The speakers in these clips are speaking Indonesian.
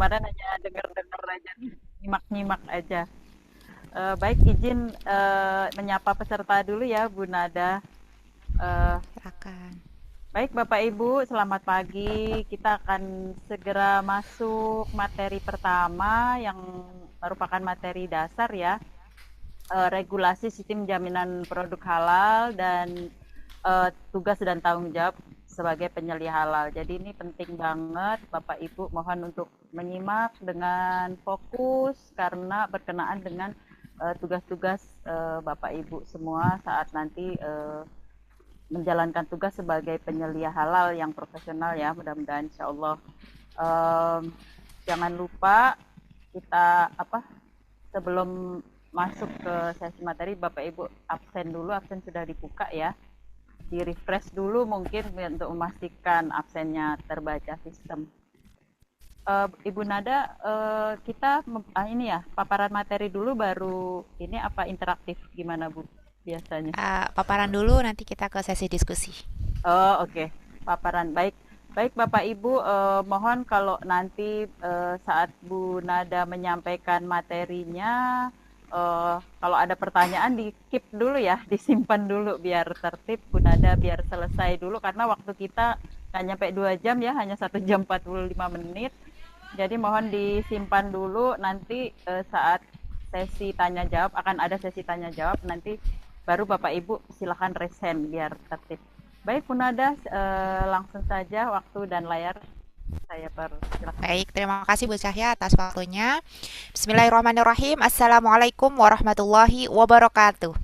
kemarin hanya dengar-dengar aja, nyimak-nyimak aja. Baik, izin menyapa peserta dulu ya, Bu Nada. Eh, Silakan. Baik, Bapak Ibu, selamat pagi. Kita akan segera masuk materi pertama yang merupakan materi dasar ya, regulasi sistem jaminan produk halal dan tugas dan tanggung jawab sebagai penyelia halal. Jadi ini penting banget, Bapak Ibu, mohon untuk menyimak dengan fokus karena berkenaan dengan tugas-tugas Bapak Ibu semua saat nanti menjalankan tugas sebagai penyelia halal yang profesional ya, mudah-mudahan insya Allah. Um, jangan lupa kita sebelum masuk ke sesi materi, Bapak Ibu absen dulu, absen sudah dibuka ya, di refresh dulu mungkin untuk memastikan absennya terbaca sistem. Ibu Nada, kita ini ya paparan materi dulu baru ini apa interaktif gimana Bu biasanya? Paparan dulu, nanti kita ke sesi diskusi. Oh, oke. Paparan. Baik. Baik, Bapak Ibu, mohon kalau nanti saat Bu Nada menyampaikan materinya, kalau ada pertanyaan di-keep dulu ya, disimpan dulu biar tertib Bu Nada, biar selesai dulu karena waktu kita nggak nyampe 2 jam ya, hanya 1 jam 45 menit. Jadi mohon disimpan dulu nanti saat sesi tanya jawab akan ada sesi tanya jawab nanti baru Bapak Ibu silakan resen biar tertib. Baik, Bu Nada, langsung saja waktu dan layar saya persilakan. Baik, terima kasih Bu Cahya atas waktunya. Bismillahirrahmanirrahim. Assalamualaikum warahmatullahi wabarakatuh.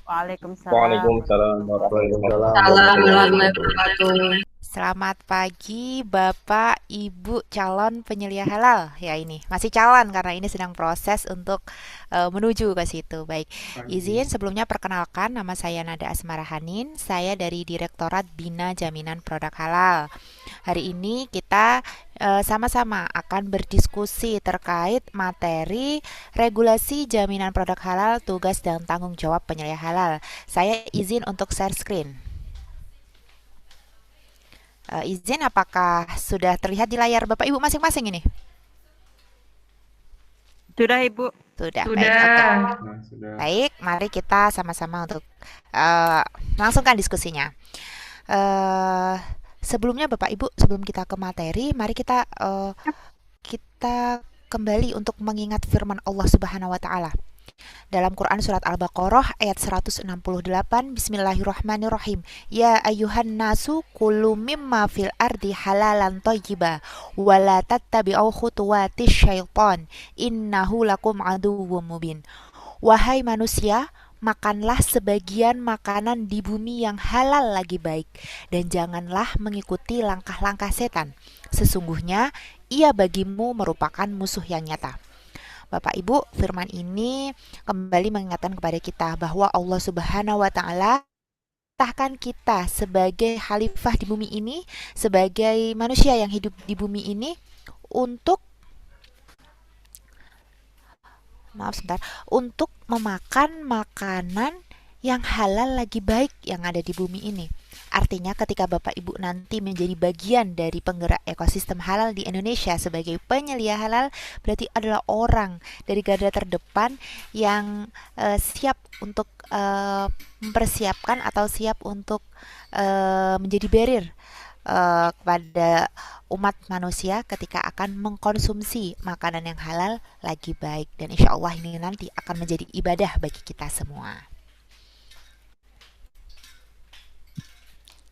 Waalaikumsalam Waalaikumsalam warahmatullahi warahmatullahi Waalaikumsalam wabarakatuh. warahmatullahi wabarakatuh. Selamat pagi Bapak Ibu calon penyelia halal. Ya, ini masih calon karena ini sedang proses untuk menuju ke situ. Baik, izin sebelumnya perkenalkan, nama saya Nada Asmarahanin. Saya dari Direktorat Bina Jaminan Produk Halal. Hari ini kita sama-sama akan berdiskusi terkait materi regulasi jaminan produk halal, tugas dan tanggung jawab penyelia halal. Saya izin untuk share screen. Izin, apakah sudah terlihat di layar Bapak Ibu masing-masing ini? Sudah, Ibu. Sudah, baik, oke. Sudah. Nah, sudah. Baik, mari kita sama-sama untuk uh, melangsungkan diskusinya. Uh, Sebelumnya Bapak Ibu, sebelum kita ke materi, mari kita kembali untuk mengingat firman Allah Subhanahu wa taala. Dalam Quran surat Al-Baqarah ayat 168, Bismillahirrahmanirrahim. Ya ayuhan nasu kulu mimma fil ardi halalan thayyiba wa la tattabi'u khutuwatis syaitan innahu lakum aduwwum mubin. Wahai manusia, makanlah sebagian makanan di bumi yang halal lagi baik, dan janganlah mengikuti langkah-langkah setan. Sesungguhnya ia bagimu merupakan musuh yang nyata. Bapak Ibu, firman ini kembali mengingatkan kepada kita bahwa Allah Subhanahu wa taala tahkan kita sebagai khalifah di bumi ini, sebagai manusia yang hidup di bumi ini untuk untuk memakan makanan yang halal lagi baik yang ada di bumi ini. Artinya ketika Bapak Ibu nanti menjadi bagian dari penggerak ekosistem halal di Indonesia sebagai penyelia halal, berarti adalah orang dari garda terdepan yang siap untuk mempersiapkan atau siap untuk menjadi barrier kepada umat manusia ketika akan mengkonsumsi makanan yang halal lagi baik, dan insya Allah ini nanti akan menjadi ibadah bagi kita semua.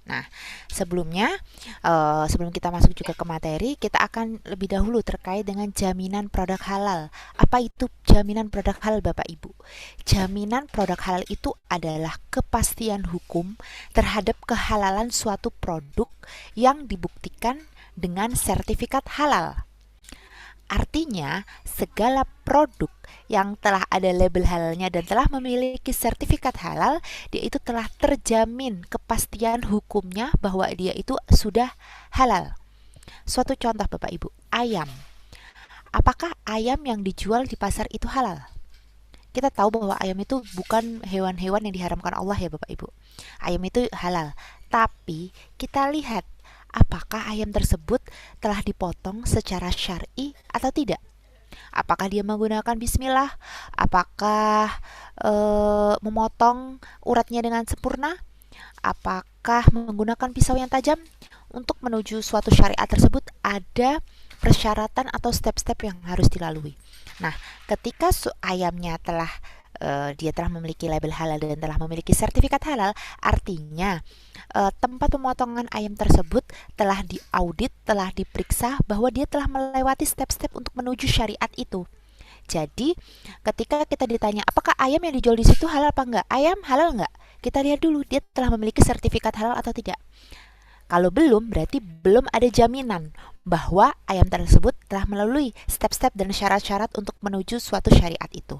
Nah, sebelumnya, sebelum kita masuk juga ke materi, kita akan lebih dahulu terkait dengan jaminan produk halal. Apa itu jaminan produk halal, Bapak Ibu? Jaminan produk halal itu adalah kepastian hukum terhadap kehalalan suatu produk yang dibuktikan dengan sertifikat halal. Artinya, segala produk yang telah ada label halalnya dan telah memiliki sertifikat halal, dia itu telah terjamin kepastian hukumnya bahwa dia itu sudah halal. Suatu contoh Bapak Ibu, ayam. Apakah ayam yang dijual di pasar itu halal? Kita tahu bahwa ayam itu bukan hewan-hewan yang diharamkan Allah ya Bapak Ibu. Ayam itu halal. Tapi kita lihat apakah ayam tersebut telah dipotong secara syar'i atau tidak. Apakah dia menggunakan bismillah? Apakah memotong uratnya dengan sempurna? Apakah menggunakan pisau yang tajam? Untuk menuju suatu syariat tersebut ada persyaratan atau step-step yang harus dilalui. Nah, ketika ayamnya telah dia telah memiliki label halal dan telah memiliki sertifikat halal, artinya tempat pemotongan ayam tersebut telah diaudit, telah diperiksa bahwa dia telah melewati step-step untuk menuju syariat itu. Jadi, ketika kita ditanya apakah ayam yang dijual di situ halal apa enggak? Ayam halal enggak? Kita lihat dulu dia telah memiliki sertifikat halal atau tidak. Kalau belum, berarti belum ada jaminan bahwa ayam tersebut telah melalui step-step dan syarat-syarat untuk menuju suatu syariat itu.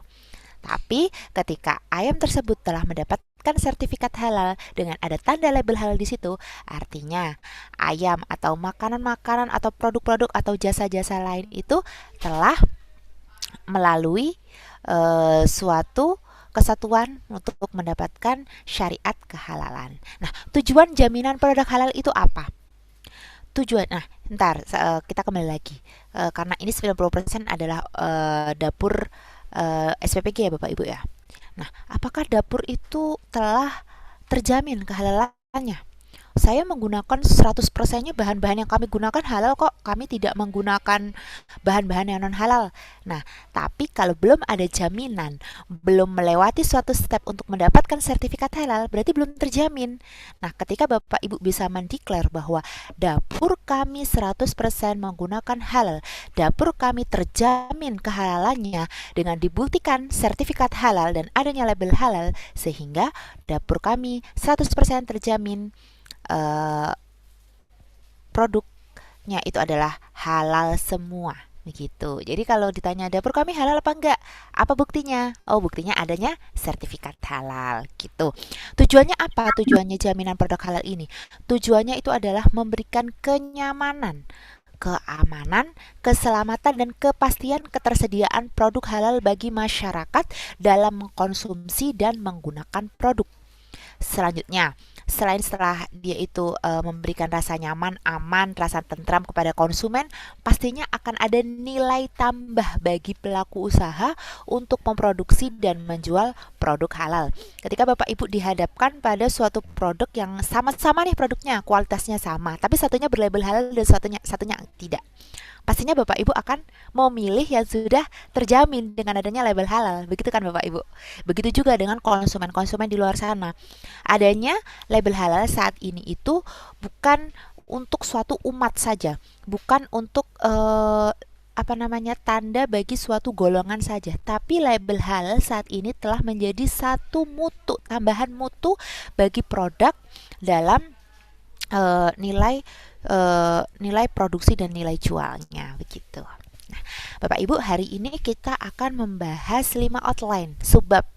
Tapi ketika ayam tersebut telah mendapatkan sertifikat halal dengan ada tanda label halal di situ, artinya ayam atau makanan-makanan atau produk-produk atau jasa-jasa lain itu telah melalui suatu kesatuan untuk mendapatkan syariat kehalalan. Nah, tujuan jaminan produk halal itu apa? Kita kembali lagi. Karena ini 90% adalah dapur SPPG ya Bapak Ibu ya. Nah, apakah dapur itu telah terjamin kehalalannya? Saya menggunakan 100%-nya bahan-bahan yang kami gunakan halal kok. Kami tidak menggunakan bahan-bahan yang non halal. Nah, tapi kalau belum ada jaminan, belum melewati suatu step untuk mendapatkan sertifikat halal, berarti belum terjamin. Nah, ketika Bapak Ibu bisa mendeklar bahwa dapur kami 100% menggunakan halal, dapur kami terjamin kehalalannya dengan dibuktikan sertifikat halal dan adanya label halal, sehingga dapur kami 100% terjamin produknya itu adalah halal semua begitu. Jadi kalau ditanya dapur kami halal apa enggak? Apa buktinya? Oh, buktinya adanya sertifikat halal gitu. Tujuannya apa? Tujuannya jaminan produk halal ini. Tujuannya itu adalah memberikan kenyamanan, keamanan, keselamatan dan kepastian ketersediaan produk halal bagi masyarakat dalam mengkonsumsi dan menggunakan produk. Selanjutnya, setelah dia itu memberikan rasa nyaman, aman, rasa tentram kepada konsumen, pastinya akan ada nilai tambah bagi pelaku usaha untuk memproduksi dan menjual produk halal. Ketika Bapak Ibu dihadapkan pada suatu produk yang sama-sama nih produknya, kualitasnya sama, tapi satunya berlabel halal dan satunya tidak. Pastinya Bapak Ibu akan memilih yang sudah terjamin dengan adanya label halal. Begitu kan Bapak Ibu? Begitu juga dengan konsumen-konsumen di luar sana. Adanya label halal saat ini itu bukan untuk suatu umat saja, bukan untuk tanda bagi suatu golongan saja, tapi label halal saat ini telah menjadi satu mutu, tambahan mutu bagi produk dalam nilai produksi dan nilai jualnya begitu. Nah, Bapak Ibu, hari ini kita akan membahas 5 outline subbab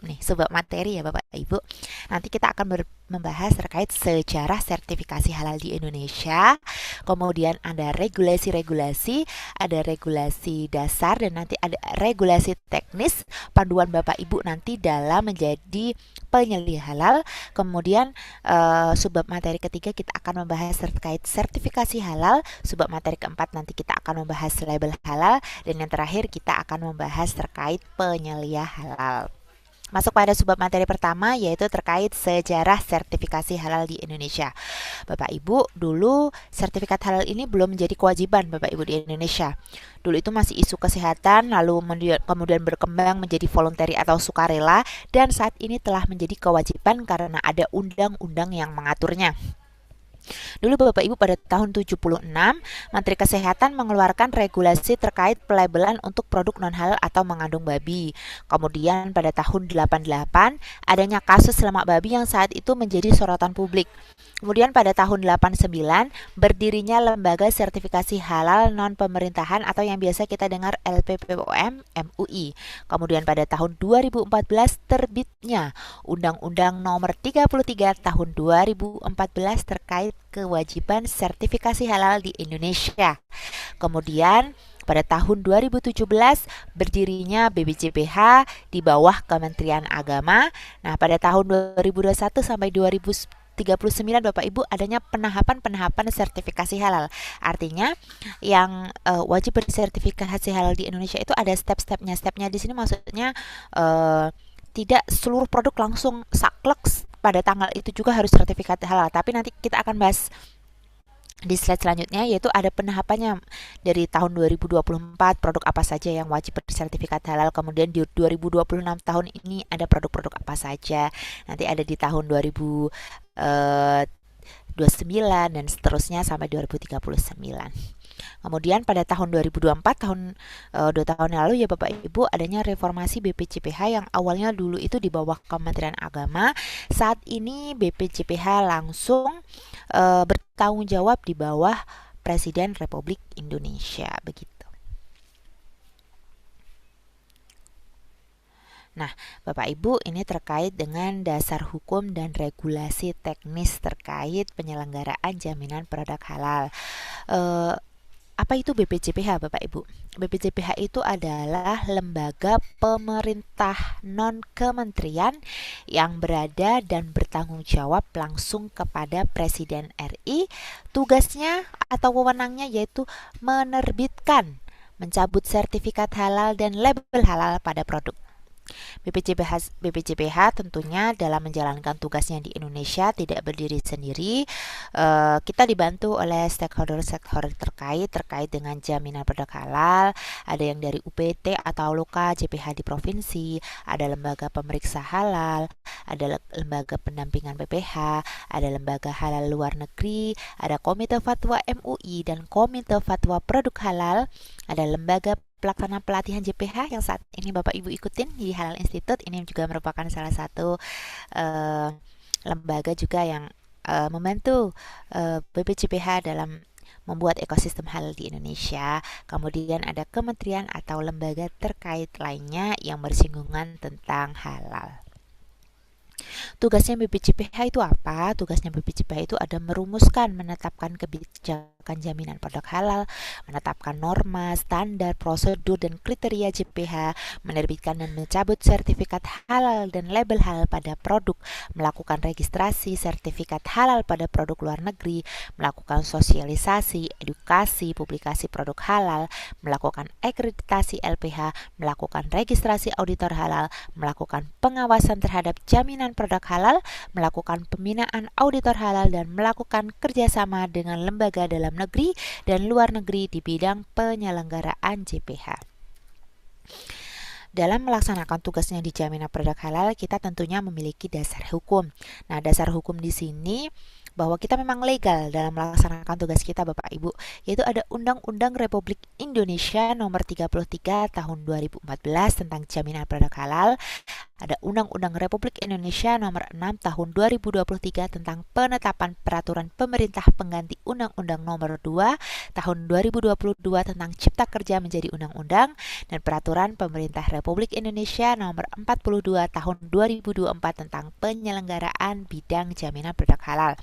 materi ya Bapak Ibu. Nanti kita akan membahas terkait sejarah sertifikasi halal di Indonesia. Kemudian ada regulasi-regulasi, ada regulasi dasar dan nanti ada regulasi teknis panduan Bapak Ibu nanti dalam menjadi penyelia halal. Kemudian subbab materi ketiga kita akan membahas terkait sertifikasi halal. Subbab materi keempat nanti kita akan membahas label halal. Dan yang terakhir kita akan membahas terkait penyelia halal. Masuk pada subbab materi pertama, yaitu terkait sejarah sertifikasi halal di Indonesia. Bapak Ibu, dulu sertifikat halal ini belum menjadi kewajiban Bapak Ibu di Indonesia. Dulu itu masih isu kesehatan, lalu kemudian berkembang menjadi voluntary atau sukarela, dan saat ini telah menjadi kewajiban karena ada undang-undang yang mengaturnya. Dulu Bapak Ibu pada tahun 76, Menteri Kesehatan mengeluarkan regulasi terkait pelabelan untuk produk non halal atau mengandung babi. Kemudian pada tahun 88, adanya kasus lemak babi yang saat itu menjadi sorotan publik. Kemudian pada tahun 89, berdirinya Lembaga Sertifikasi Halal Non-Pemerintahan atau yang biasa kita dengar LPPOM MUI. Kemudian pada tahun 2014 terbitnya Undang-Undang Nomor 33 Tahun 2014 terkait kewajiban sertifikasi halal di Indonesia. Kemudian pada tahun 2017 berdirinya BPJPH di bawah Kementerian Agama. Nah, pada tahun 2021 sampai 2023 2039 Bapak Ibu adanya penahapan sertifikasi halal. Artinya yang wajib bersertifikasi halal di Indonesia itu ada step-stepnya. Stepnya di sini maksudnya tidak seluruh produk langsung saklek pada tanggal itu juga harus sertifikat halal. Tapi nanti kita akan bahas di slide selanjutnya, yaitu ada penahapannya dari tahun 2024 produk apa saja yang wajib bersertifikat halal, kemudian di 2026 tahun ini ada produk-produk apa saja, nanti ada di tahun 2029 dan seterusnya sampai 2039. Kemudian pada tahun 2024, 2 tahun yang lalu ya Bapak Ibu, adanya reformasi BPJPH yang awalnya dulu itu di bawah Kementerian Agama. Saat ini BPJPH langsung bertanggung jawab di bawah Presiden Republik Indonesia, begitu. Nah, Bapak Ibu, ini terkait dengan dasar hukum dan regulasi teknis terkait penyelenggaraan jaminan produk halal. Apa itu BPJPH, Bapak Ibu? BPJPH itu adalah lembaga pemerintah non-kementerian yang berada dan bertanggung jawab langsung kepada Presiden RI. Tugasnya atau wewenangnya yaitu menerbitkan, mencabut sertifikat halal dan label halal pada produk. BPJPH tentunya dalam menjalankan tugasnya di Indonesia tidak berdiri sendiri. Kita dibantu oleh stakeholder terkait dengan jaminan produk halal. Ada yang dari UPT atau Loka JPH di provinsi, ada lembaga pemeriksa halal, ada lembaga pendampingan PPH, ada lembaga halal luar negeri, ada Komite Fatwa MUI dan Komite Fatwa Produk Halal, ada lembaga pelaksana pelatihan JPH yang saat ini Bapak Ibu ikutin di Halal Institute. Ini juga merupakan salah satu lembaga juga yang membantu BPJPH dalam membuat ekosistem halal di Indonesia. Kemudian ada kementerian atau lembaga terkait lainnya yang bersinggungan tentang halal. Tugasnya BPJPH itu apa? Tugasnya BPJPH itu ada merumuskan, menetapkan kebijakan jaminan produk halal, menetapkan norma, standar, prosedur, dan kriteria JPH, menerbitkan dan mencabut sertifikat halal dan label halal pada produk, melakukan registrasi sertifikat halal pada produk luar negeri, melakukan sosialisasi, edukasi, publikasi produk halal, melakukan akreditasi LPH, melakukan registrasi auditor halal, melakukan pengawasan terhadap jaminan produk halal, melakukan pembinaan auditor halal, dan melakukan kerjasama dengan lembaga dalam negeri dan luar negeri di bidang penyelenggaraan JPH. Dalam melaksanakan tugasnya di jaminan produk halal, kita tentunya memiliki dasar hukum. Nah, dasar hukum di sini bahwa kita memang legal dalam melaksanakan tugas kita Bapak Ibu, yaitu ada Undang-Undang Republik Indonesia Nomor 33 Tahun 2014 tentang jaminan produk halal, ada Undang-Undang Republik Indonesia Nomor 6 Tahun 2023 tentang penetapan peraturan pemerintah pengganti Undang-Undang Nomor 2 Tahun 2022 tentang Cipta Kerja menjadi undang-undang, dan peraturan pemerintah Republik Indonesia Nomor 42 Tahun 2024 tentang penyelenggaraan bidang jaminan produk halal.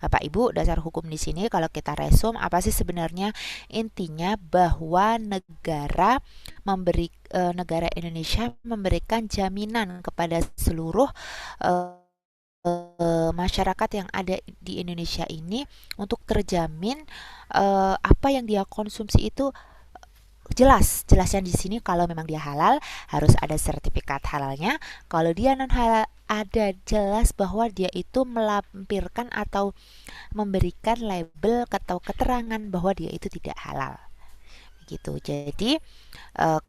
Bapak Ibu, dasar hukum di sini kalau kita resum apa sih sebenarnya? Intinya bahwa negara Indonesia memberikan jaminan kepada seluruh masyarakat yang ada di Indonesia ini untuk terjamin apa yang dia konsumsi itu jelasnya di sini. Kalau memang dia halal harus ada sertifikat halalnya, kalau dia non halal ada jelas bahwa dia itu melampirkan atau memberikan label atau keterangan bahwa dia itu tidak halal gitu. Jadi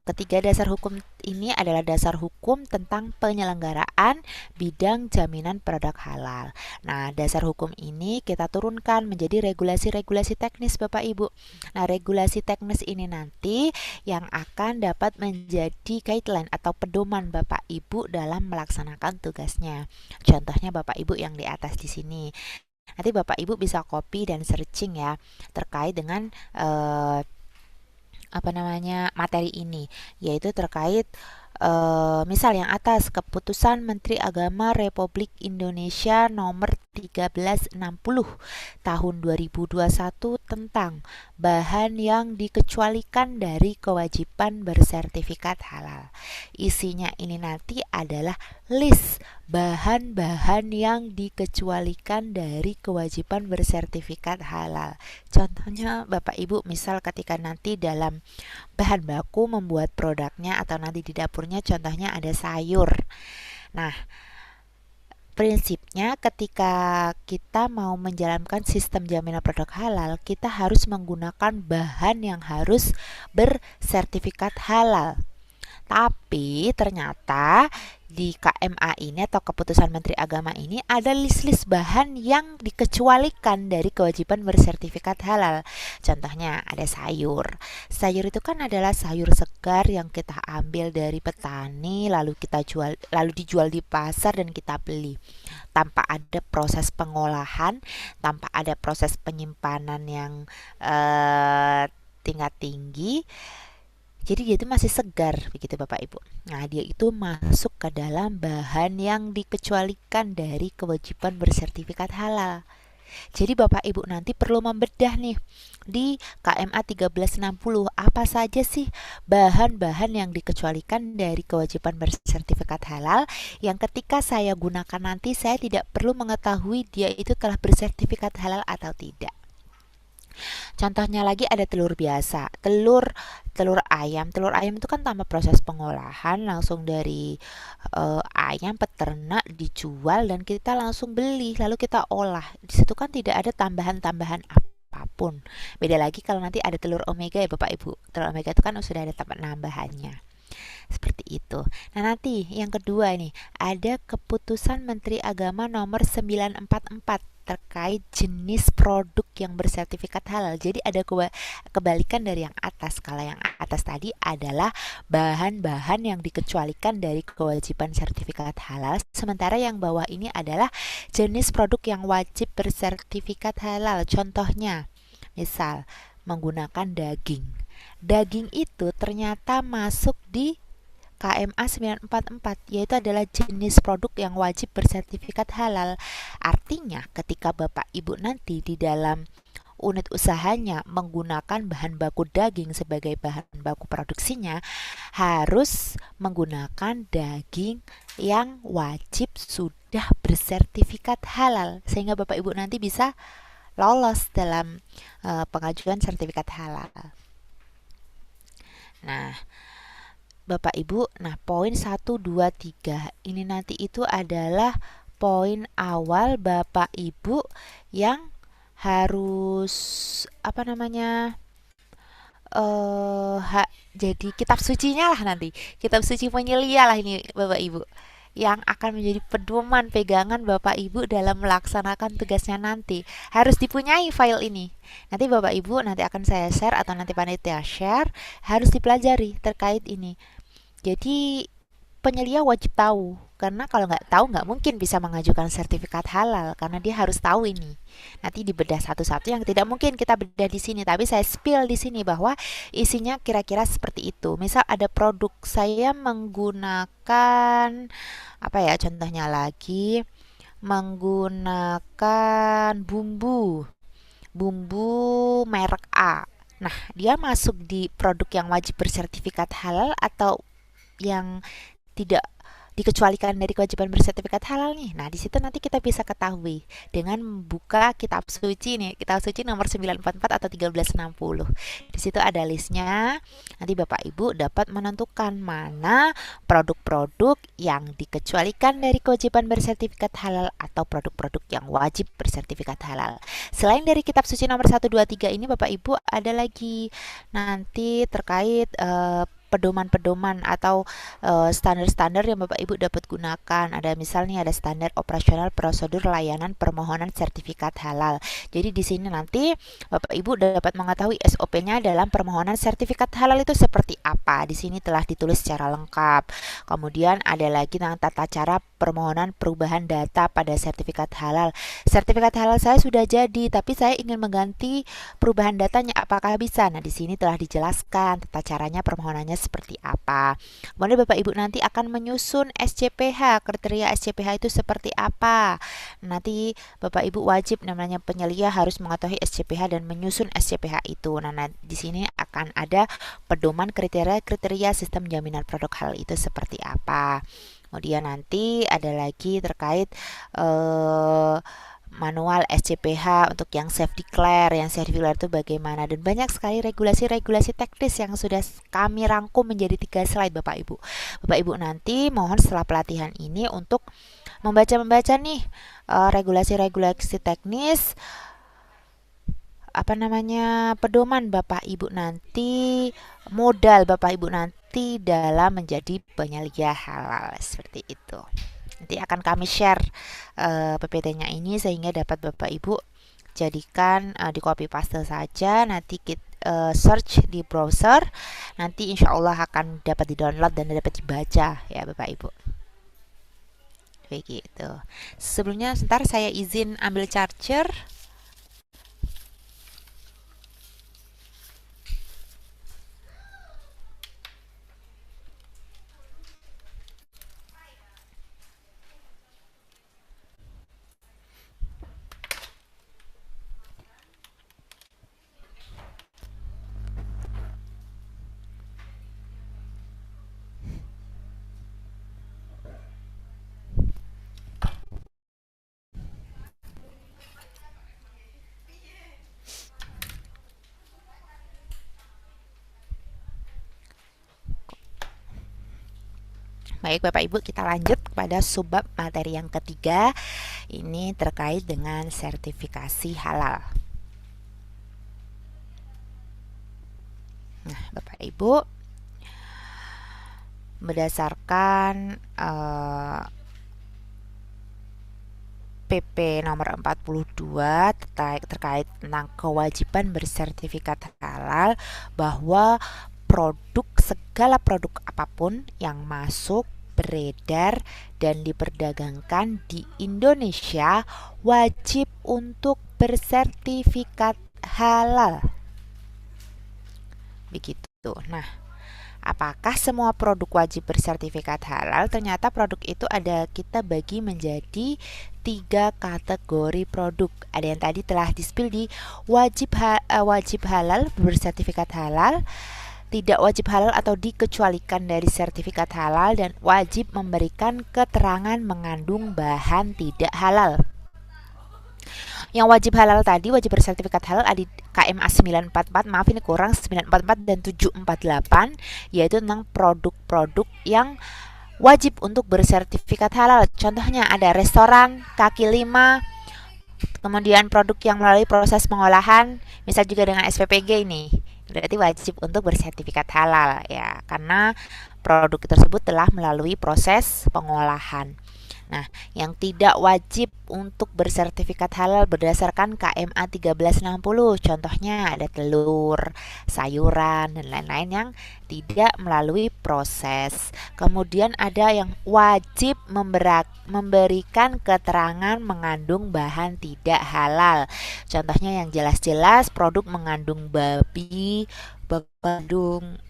ketiga dasar hukum ini adalah dasar hukum tentang penyelenggaraan bidang jaminan produk halal. Nah, dasar hukum ini kita turunkan menjadi regulasi-regulasi teknis Bapak Ibu. Nah, regulasi teknis ini nanti yang akan dapat menjadi guideline atau pedoman Bapak Ibu dalam melaksanakan tugasnya. Contohnya Bapak Ibu yang di atas di sini. Nanti Bapak Ibu bisa copy dan searching ya terkait dengan materi ini, yaitu terkait Misal yang atas, Keputusan Menteri Agama Republik Indonesia nomor 1360 tahun 2021 tentang bahan yang dikecualikan dari kewajiban bersertifikat halal. Isinya ini nanti adalah list bahan-bahan yang dikecualikan dari kewajiban bersertifikat halal. Contohnya Bapak Ibu, misal ketika nanti dalam bahan baku membuat produknya atau nanti di dapurnya contohnya ada sayur. Nah, prinsipnya ketika kita mau menjalankan sistem jaminan produk halal, kita harus menggunakan bahan yang harus bersertifikat halal. Tapi ternyata di KMA ini atau Keputusan Menteri Agama ini ada list-list bahan yang dikecualikan dari kewajiban bersertifikat halal. Contohnya ada sayur. Sayur itu kan adalah sayur segar yang kita ambil dari petani lalu dijual di pasar dan kita beli. Tanpa ada proses pengolahan, tanpa ada proses penyimpanan yang tingkat tinggi. Jadi dia itu masih segar begitu Bapak Ibu. Nah, dia itu masuk ke dalam bahan yang dikecualikan dari kewajiban bersertifikat halal. Jadi Bapak Ibu nanti perlu membedah nih di KMA 1360 apa saja sih bahan-bahan yang dikecualikan dari kewajiban bersertifikat halal yang ketika saya gunakan nanti saya tidak perlu mengetahui dia itu telah bersertifikat halal atau tidak. Contohnya lagi ada telur biasa, telur ayam. Telur ayam itu kan tanpa proses pengolahan, langsung dari ayam peternak dijual dan kita langsung beli, lalu kita olah. Di situ kan tidak ada tambahan-tambahan apapun. Beda lagi kalau nanti ada telur omega ya Bapak Ibu. Telur omega itu kan sudah ada tambahan-tambahannya. Seperti itu. Nah, nanti yang kedua nih, ada Keputusan Menteri Agama nomor 944 terkait jenis produk yang bersertifikat halal. Jadi ada kebalikan dari yang atas. Kalau yang atas tadi adalah bahan-bahan yang dikecualikan dari kewajiban sertifikat halal, sementara yang bawah ini adalah jenis produk yang wajib bersertifikat halal. Contohnya, misal menggunakan daging. Daging itu ternyata masuk di KMA 944, yaitu adalah jenis produk yang wajib bersertifikat halal. Artinya ketika Bapak Ibu nanti di dalam unit usahanya menggunakan bahan baku daging sebagai bahan baku produksinya, harus menggunakan daging yang wajib sudah bersertifikat halal, sehingga Bapak Ibu nanti bisa lolos dalam pengajuan sertifikat halal. Nah, Bapak Ibu, nah poin 1, 2, 3 ini nanti itu adalah poin awal Bapak Ibu yang harus apa namanya jadi kitab sucinya lah nanti, kitab suci penyelia lah ini Bapak Ibu, yang akan menjadi pedoman pegangan Bapak Ibu dalam melaksanakan tugasnya nanti. Harus dipunyai file ini. Nanti Bapak Ibu nanti akan saya share atau nanti panitia share, harus dipelajari terkait ini. Jadi penyelia wajib tahu, karena kalau nggak tahu nggak mungkin bisa mengajukan sertifikat halal, karena dia harus tahu ini. Nanti dibedah satu-satu yang tidak mungkin kita bedah di sini, tapi saya spill di sini bahwa isinya kira-kira seperti itu. Misal ada produk saya menggunakan apa ya, contohnya lagi menggunakan bumbu merek A. Nah, dia masuk di produk yang wajib bersertifikat halal atau yang tidak dikecualikan dari kewajiban bersertifikat halal nih. Nah, di situ nanti kita bisa ketahui dengan membuka kitab suci nih, kitab suci nomor 944 atau 1360. Di situ ada listnya. Nanti Bapak Ibu dapat menentukan mana produk-produk yang dikecualikan dari kewajiban bersertifikat halal atau produk-produk yang wajib bersertifikat halal. Selain dari kitab suci nomor 1, 2, 3 ini Bapak Ibu ada lagi nanti terkait pedoman-pedoman atau standar-standar yang Bapak Ibu dapat gunakan. Ada misalnya ada standar operasional prosedur layanan permohonan sertifikat halal. Jadi di sini nanti Bapak Ibu dapat mengetahui SOP-nya dalam permohonan sertifikat halal itu seperti apa. Di sini telah ditulis secara lengkap. Kemudian ada lagi tentang tata cara permohonan perubahan data pada sertifikat halal. Sertifikat halal saya sudah jadi, tapi saya ingin mengganti perubahan datanya, apakah bisa? Nah, di sini telah dijelaskan tata caranya permohonannya seperti apa. Kemudian Bapak Ibu nanti akan menyusun SCPH, kriteria SCPH itu seperti apa. Nanti Bapak Ibu wajib namanya penyelia harus mengetahui SCPH dan menyusun SCPH itu. Nah, di sini akan ada pedoman kriteria sistem jaminan produk halal itu seperti apa. Kemudian nanti ada lagi terkait manual SCPH untuk yang self declare itu bagaimana, dan banyak sekali regulasi-regulasi teknis yang sudah kami rangkum menjadi 3 slide Bapak Ibu. Bapak Ibu nanti mohon setelah pelatihan ini untuk membaca nih regulasi-regulasi teknis pedoman Bapak Ibu nanti, modal Bapak Ibu nanti dalam menjadi penyelia halal seperti itu. Nanti akan kami share PPT-nya ini sehingga dapat Bapak Ibu jadikan di copy paste saja, nanti kita search di browser, nanti insya Allah akan dapat di-download dan dapat dibaca ya Bapak Ibu. Begitu. Sebelumnya sebentar saya izin ambil charger. Baik Bapak Ibu, kita lanjut kepada subbab materi yang ketiga. Ini terkait dengan sertifikasi halal. Nah Bapak Ibu, berdasarkan PP nomor 42 terkait tentang kewajiban bersertifikat halal, bahwa segala produk apapun yang masuk, beredar, dan diperdagangkan di Indonesia wajib untuk bersertifikat halal. Begitu. Nah, apakah semua produk wajib bersertifikat halal? Ternyata produk itu kita bagi menjadi 3 kategori produk. Ada yang tadi telah di-spill di wajib halal bersertifikat halal, tidak wajib halal atau dikecualikan dari sertifikat halal, dan wajib memberikan keterangan mengandung bahan tidak halal. Yang wajib halal tadi, wajib bersertifikat halal ada di KMA 944, maaf ini kurang, 944 dan 748, yaitu tentang produk-produk yang wajib untuk bersertifikat halal. Contohnya ada restoran, kaki lima, kemudian produk yang melalui proses pengolahan, misal juga dengan SPPG ini, berarti wajib untuk bersertifikat halal ya, karena produk tersebut telah melalui proses pengolahan. Nah, yang tidak wajib untuk bersertifikat halal berdasarkan KMA 1360, contohnya ada telur, sayuran, dan lain-lain yang tidak melalui proses. Kemudian ada yang wajib memberikan keterangan mengandung bahan tidak halal. Contohnya yang jelas-jelas produk mengandung babi, mengandung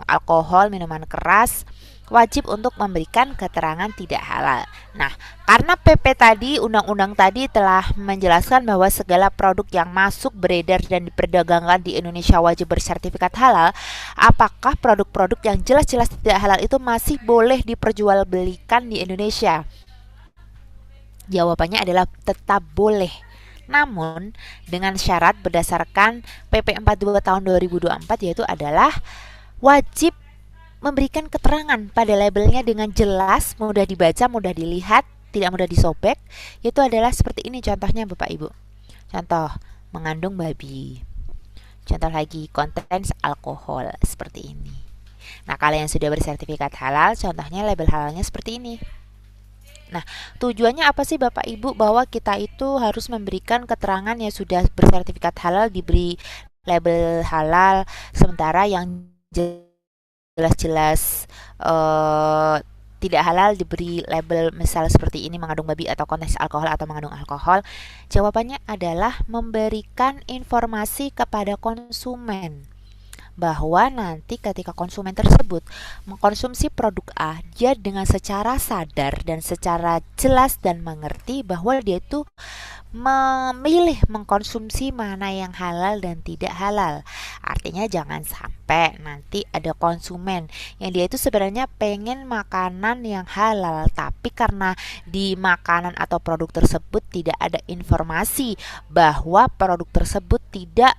alkohol, minuman keras, wajib untuk memberikan keterangan tidak halal. Nah, karena PP tadi, undang-undang tadi telah menjelaskan bahwa segala produk yang masuk, beredar, dan diperdagangkan di Indonesia wajib bersertifikat halal, apakah produk-produk yang jelas-jelas tidak halal itu masih boleh diperjualbelikan di Indonesia? Jawabannya adalah tetap boleh. Namun, dengan syarat berdasarkan PP 42 tahun 2024, yaitu adalah wajib memberikan keterangan pada labelnya dengan jelas, mudah dibaca, mudah dilihat, tidak mudah disobek, yaitu adalah seperti ini contohnya Bapak Ibu. Contoh, mengandung babi. Contoh lagi, kontens alkohol, seperti ini. Nah, kalau yang sudah bersertifikat halal, contohnya label halalnya seperti ini. Nah, tujuannya apa sih Bapak Ibu bahwa kita itu harus memberikan keterangan yang sudah bersertifikat halal diberi label halal, sementara yang jelas-jelas tidak halal diberi label misal seperti ini, mengandung babi atau konteks alkohol atau mengandung alkohol? Jawabannya adalah memberikan informasi kepada konsumen bahwa nanti ketika konsumen tersebut mengkonsumsi produk A, dia dengan secara sadar dan secara jelas dan mengerti bahwa dia itu memilih mengkonsumsi mana yang halal dan tidak halal. Artinya jangan sampai nanti ada konsumen yang dia itu sebenarnya pengen makanan yang halal, tapi karena di makanan atau produk tersebut tidak ada informasi bahwa produk tersebut tidak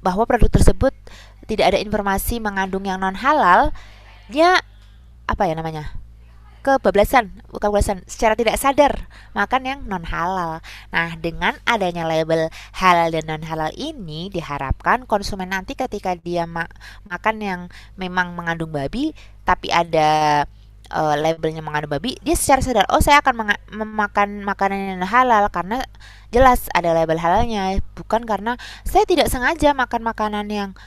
bahwa produk tersebut tidak ada informasi mengandung yang non halal, dia apa ya namanya, kebablasan secara tidak sadar makan yang non halal. Nah, dengan adanya label halal dan non halal ini diharapkan konsumen nanti ketika dia makan yang memang mengandung babi tapi ada labelnya mengandung babi, dia secara sadar, oh saya akan memakan makanan yang halal karena jelas ada label halalnya, bukan karena saya tidak sengaja makan makanan yang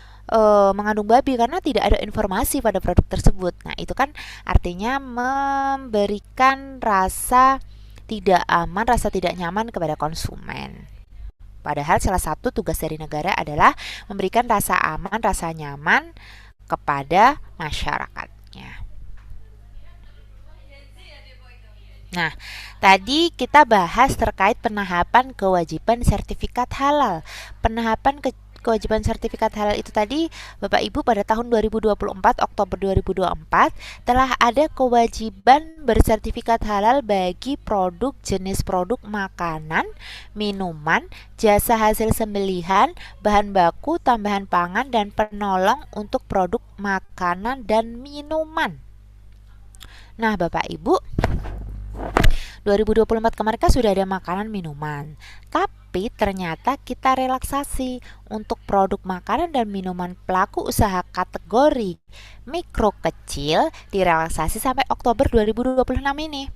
mengandung babi karena tidak ada informasi pada produk tersebut. Nah, itu kan artinya memberikan rasa tidak aman, rasa tidak nyaman kepada konsumen. Padahal salah satu tugas dari negara adalah memberikan rasa aman, rasa nyaman kepada masyarakatnya. Nah, tadi kita bahas terkait penahapan kewajiban sertifikat halal. Kewajiban sertifikat halal itu tadi, Bapak Ibu, pada tahun 2024, Oktober 2024, telah ada kewajiban bersertifikat halal bagi produk jenis produk makanan, minuman, jasa hasil sembelihan, bahan baku, tambahan pangan, dan penolong untuk produk makanan dan minuman. Nah, Bapak Ibu, 2024 kemarin kan sudah ada makanan minuman, tapi ternyata kita relaksasi untuk produk makanan dan minuman pelaku usaha kategori mikro kecil direlaksasi sampai Oktober 2026 ini.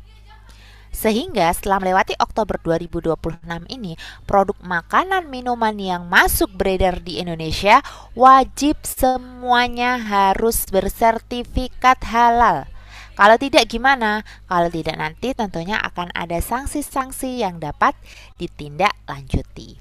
Sehingga setelah melewati Oktober 2026 ini, produk makanan minuman yang masuk beredar di Indonesia wajib semuanya harus bersertifikat halal. Kalau tidak gimana? Kalau tidak nanti tentunya akan ada sanksi-sanksi yang dapat ditindaklanjuti.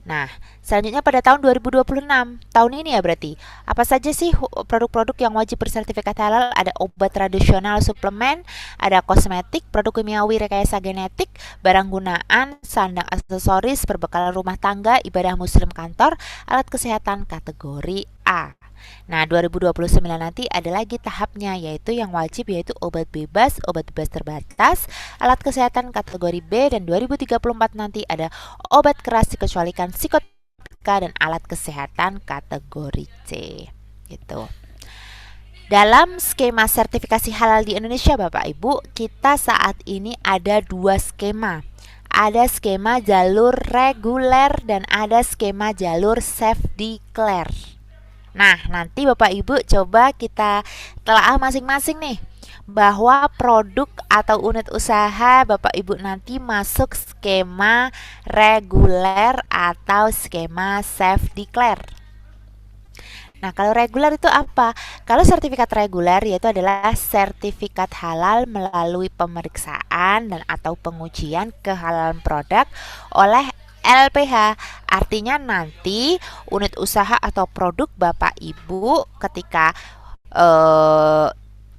Nah, selanjutnya pada tahun 2026, tahun ini ya berarti, apa saja sih produk-produk yang wajib bersertifikat halal? Ada obat tradisional suplemen, ada kosmetik, produk kimiawi rekayasa genetik, barang gunaan, sandang aksesoris, perbekalan rumah tangga, ibadah muslim kantor, alat kesehatan kategori A. Nah, 2029 nanti ada lagi tahapnya, yaitu yang wajib yaitu obat bebas terbatas, alat kesehatan kategori B, dan 2034 nanti ada obat keras dikecualikan psikotika dan alat kesehatan kategori C. Gitu. Dalam skema sertifikasi halal di Indonesia, Bapak Ibu, kita saat ini ada dua skema. Ada skema jalur reguler dan ada skema jalur self declare. Nah, nanti Bapak Ibu coba kita telaah masing-masing nih, bahwa produk atau unit usaha Bapak Ibu nanti masuk skema reguler atau skema self declare. Nah, kalau reguler itu apa? Kalau sertifikat reguler yaitu adalah sertifikat halal melalui pemeriksaan dan atau pengujian kehalalan produk oleh LPH. Artinya nanti unit usaha atau produk Bapak Ibu ketika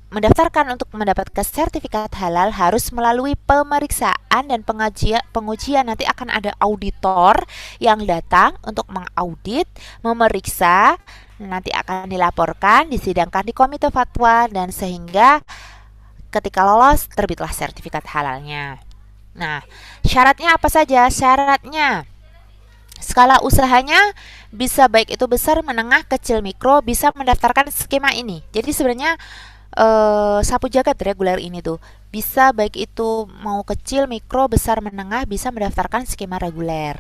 mendaftarkan untuk mendapatkan sertifikat halal harus melalui pemeriksaan dan pengujian. Nanti akan ada auditor yang datang untuk mengaudit, memeriksa, nanti akan dilaporkan, disidangkan di komite fatwa, dan sehingga ketika lolos terbitlah sertifikat halalnya. Nah, syaratnya apa saja? Syaratnya skala usahanya bisa baik itu besar, menengah, kecil, mikro, bisa mendaftarkan skema ini. Jadi sebenarnya sapu jagat reguler ini tuh bisa baik itu mau kecil, mikro, besar, menengah bisa mendaftarkan skema reguler.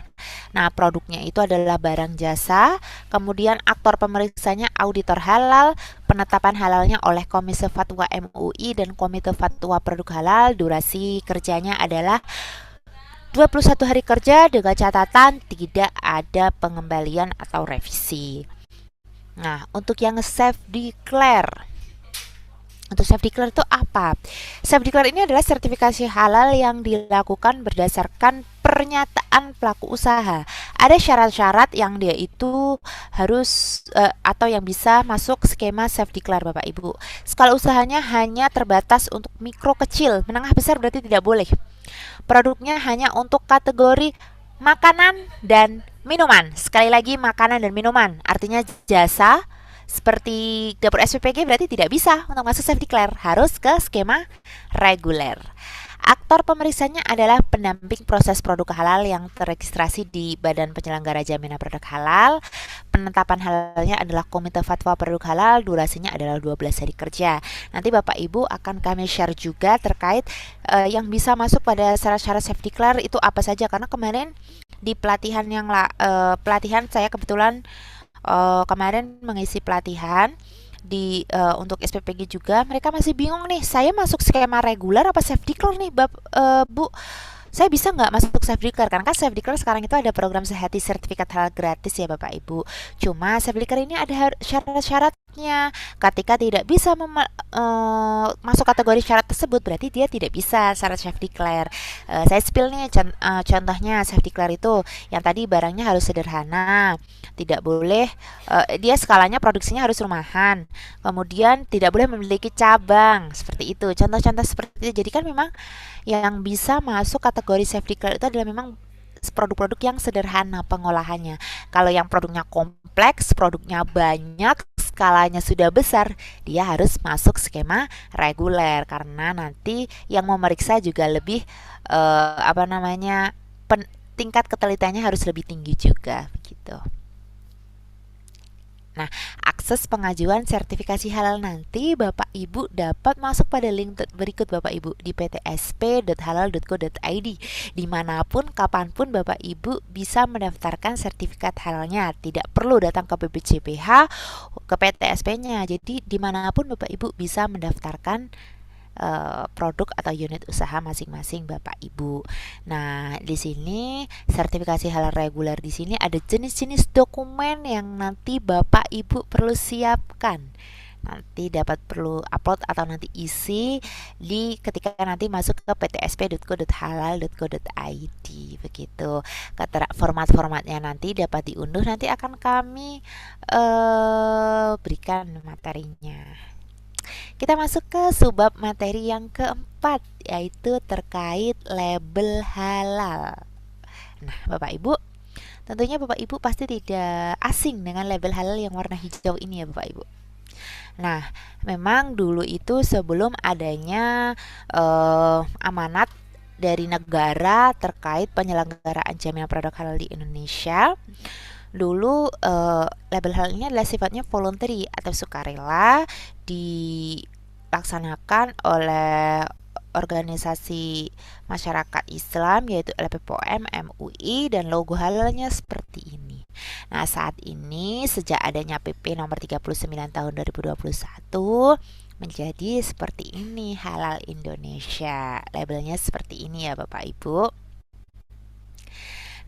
Nah, produknya itu adalah barang jasa, kemudian aktor pemeriksanya auditor halal, penetapan halalnya oleh Komite Fatwa MUI dan Komite Fatwa Produk Halal. Durasi kerjanya adalah 21 hari kerja dengan catatan tidak ada pengembalian atau revisi. Nah, untuk yang self declare Untuk self declare itu apa? Self declare ini adalah sertifikasi halal yang dilakukan berdasarkan pernyataan pelaku usaha. Ada syarat-syarat yang dia itu harus atau yang bisa masuk skema self declare Bapak Ibu. Skala usahanya hanya terbatas untuk mikro kecil, menengah besar berarti tidak boleh. Produknya hanya untuk kategori makanan dan minuman. Sekali lagi makanan dan minuman, artinya jasa seperti dapur SPPG berarti tidak bisa untuk masuk self declare, harus ke skema reguler. Aktor pemeriksanya adalah pendamping proses produk halal yang terregistrasi di Badan Penyelenggara Jaminan Produk Halal. Penetapan halalnya adalah Komite Fatwa Produk Halal, durasinya adalah 12 hari kerja. Nanti Bapak Ibu akan kami share juga terkait yang bisa masuk pada syarat-syarat self declare itu apa saja, karena kemarin di pelatihan pelatihan saya kebetulan kemarin mengisi pelatihan di untuk SPPG juga, mereka masih bingung nih, saya masuk skema reguler apa self declare nih Bu, saya bisa nggak masuk self declare, karena kan self declare sekarang itu ada program sehati sertifikat halal gratis ya Bapak Ibu. Cuma self declare ini ada syarat-syaratnya, ketika tidak bisa masuk kategori syarat tersebut berarti dia tidak bisa syarat self declare. Saya spill nih contohnya self declare itu yang tadi, barangnya harus sederhana, tidak boleh dia skalanya produksinya harus rumahan, kemudian tidak boleh memiliki cabang, seperti itu, contoh-contoh seperti itu. Jadi kan memang yang bisa masuk kategori self declare itu adalah memang produk-produk yang sederhana pengolahannya. Kalau yang produknya kompleks, produknya banyak, skalanya sudah besar, dia harus masuk skema reguler, karena nanti yang memeriksa juga lebih apa namanya, tingkat ketelitiannya harus lebih tinggi juga begitu. Nah, akses pengajuan sertifikasi halal nanti Bapak Ibu dapat masuk pada link berikut Bapak Ibu di ptsp.halal.co.id. Dimanapun, kapanpun Bapak Ibu bisa mendaftarkan sertifikat halalnya. Tidak perlu datang ke BPJPH, ke PTSP-nya. Jadi dimanapun Bapak Ibu bisa mendaftarkan produk atau unit usaha masing-masing Bapak Ibu. Nah, di sini sertifikasi halal reguler, di sini ada jenis-jenis dokumen yang nanti Bapak Ibu perlu siapkan. Nanti dapat perlu upload atau nanti isi di ketika nanti masuk ke ptsp.co.halal.co.id begitu. Format-formatnya nanti dapat diunduh, nanti akan kami berikan materinya. Kita masuk ke subbab materi yang keempat, yaitu terkait label halal. Nah, Bapak Ibu, tentunya Bapak Ibu pasti tidak asing dengan label halal yang warna hijau ini ya Bapak Ibu. Nah, memang dulu itu sebelum adanya amanat dari negara terkait penyelenggaraan jaminan produk halal di Indonesia, dulu label halal ini adalah sifatnya voluntary atau sukarela, dilaksanakan oleh organisasi masyarakat Islam yaitu LPPOM, MUI, dan logo halalnya seperti ini. Nah, saat ini sejak adanya PP nomor 39 tahun 2021 menjadi seperti ini, Halal Indonesia. Labelnya seperti ini ya Bapak Ibu.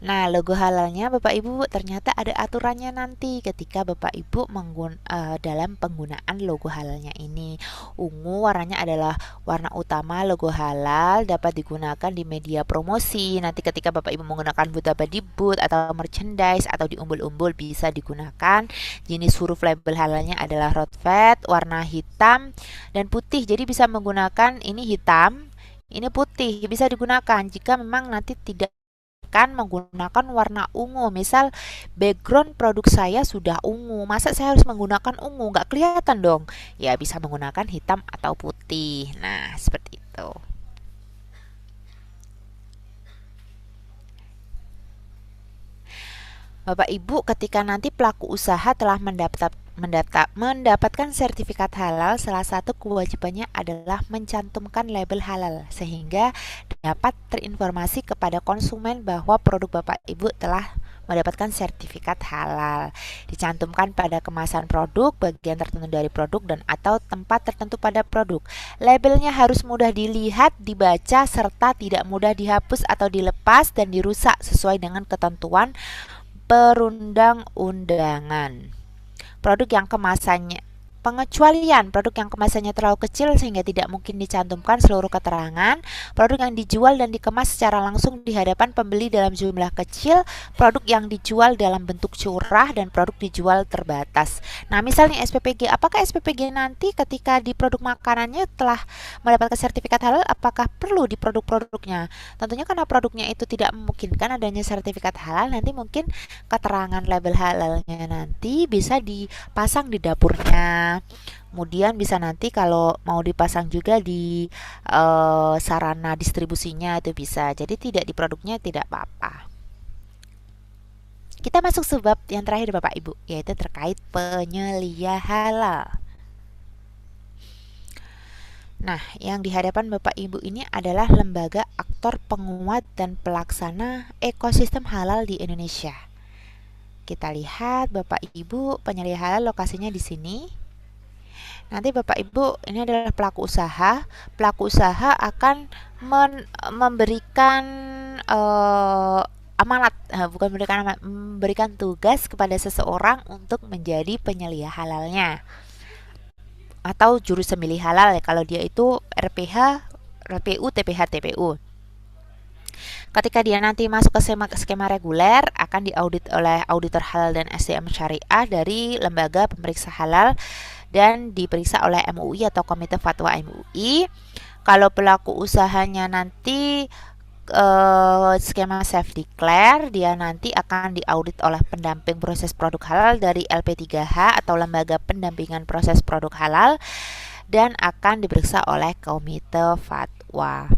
Nah, logo halalnya Bapak Ibu ternyata ada aturannya nanti ketika Bapak Ibu dalam penggunaan logo halalnya ini. Ungu warnanya adalah warna utama logo halal, dapat digunakan di media promosi. Nanti ketika Bapak Ibu menggunakan booth atau merchandise atau di umbul-umbul bisa digunakan. Jenis huruf label halalnya adalah road fat, warna hitam dan putih. Jadi bisa menggunakan ini hitam, ini putih, bisa digunakan jika memang nanti tidak kan menggunakan warna ungu. Misal background produk saya sudah ungu, masa saya harus menggunakan ungu, nggak kelihatan dong. Ya bisa menggunakan hitam atau putih. Nah, seperti itu. Bapak Ibu, ketika nanti pelaku usaha telah mendapatkan sertifikat halal, salah satu kewajibannya adalah mencantumkan label halal sehingga dapat terinformasi kepada konsumen bahwa produk Bapak Ibu telah mendapatkan sertifikat halal. Dicantumkan pada kemasan produk, bagian tertentu dari produk, dan atau tempat tertentu pada produk. Labelnya harus mudah dilihat, dibaca, serta tidak mudah dihapus atau dilepas dan dirusak sesuai dengan ketentuan perundang-undangan. Produk yang kemasannya pengecualian produk yang kemasannya terlalu kecil sehingga tidak mungkin dicantumkan seluruh keterangan, produk yang dijual dan dikemas secara langsung di hadapan pembeli dalam jumlah kecil, produk yang dijual dalam bentuk curah, dan produk dijual terbatas. Nah, misalnya SPPG, apakah SPPG nanti ketika di produk makanannya telah mendapatkan sertifikat halal, apakah perlu di produk-produknya? Tentunya karena produknya itu tidak memungkinkan adanya sertifikat halal, nanti mungkin keterangan label halalnya nanti bisa dipasang di dapurnya. Kemudian bisa nanti kalau mau dipasang juga di sarana distribusinya itu bisa. Jadi tidak di produknya tidak apa-apa. Kita masuk sebab yang terakhir Bapak Ibu, yaitu terkait penyelia halal. Nah, yang di hadapan Bapak Ibu ini adalah lembaga aktor penguat dan pelaksana ekosistem halal di Indonesia. Kita lihat Bapak Ibu, penyelia halal lokasinya di sini. Nanti Bapak Ibu, ini adalah pelaku usaha. Pelaku usaha akan memberikan amanat, bukan memberikan amanat, memberikan tugas kepada seseorang untuk menjadi penyelia halalnya atau juru sembelih halal ya, kalau dia itu RPH, RPU, TPH, TPU. Ketika dia nanti masuk ke skema reguler, akan diaudit oleh auditor halal dan SDM syariah dari lembaga pemeriksa halal dan diperiksa oleh MUI atau Komite Fatwa MUI. Kalau pelaku usahanya nanti skema self declare, dia nanti akan diaudit oleh pendamping proses produk halal dari LP3H atau lembaga pendampingan proses produk halal dan akan diperiksa oleh Komite Fatwa.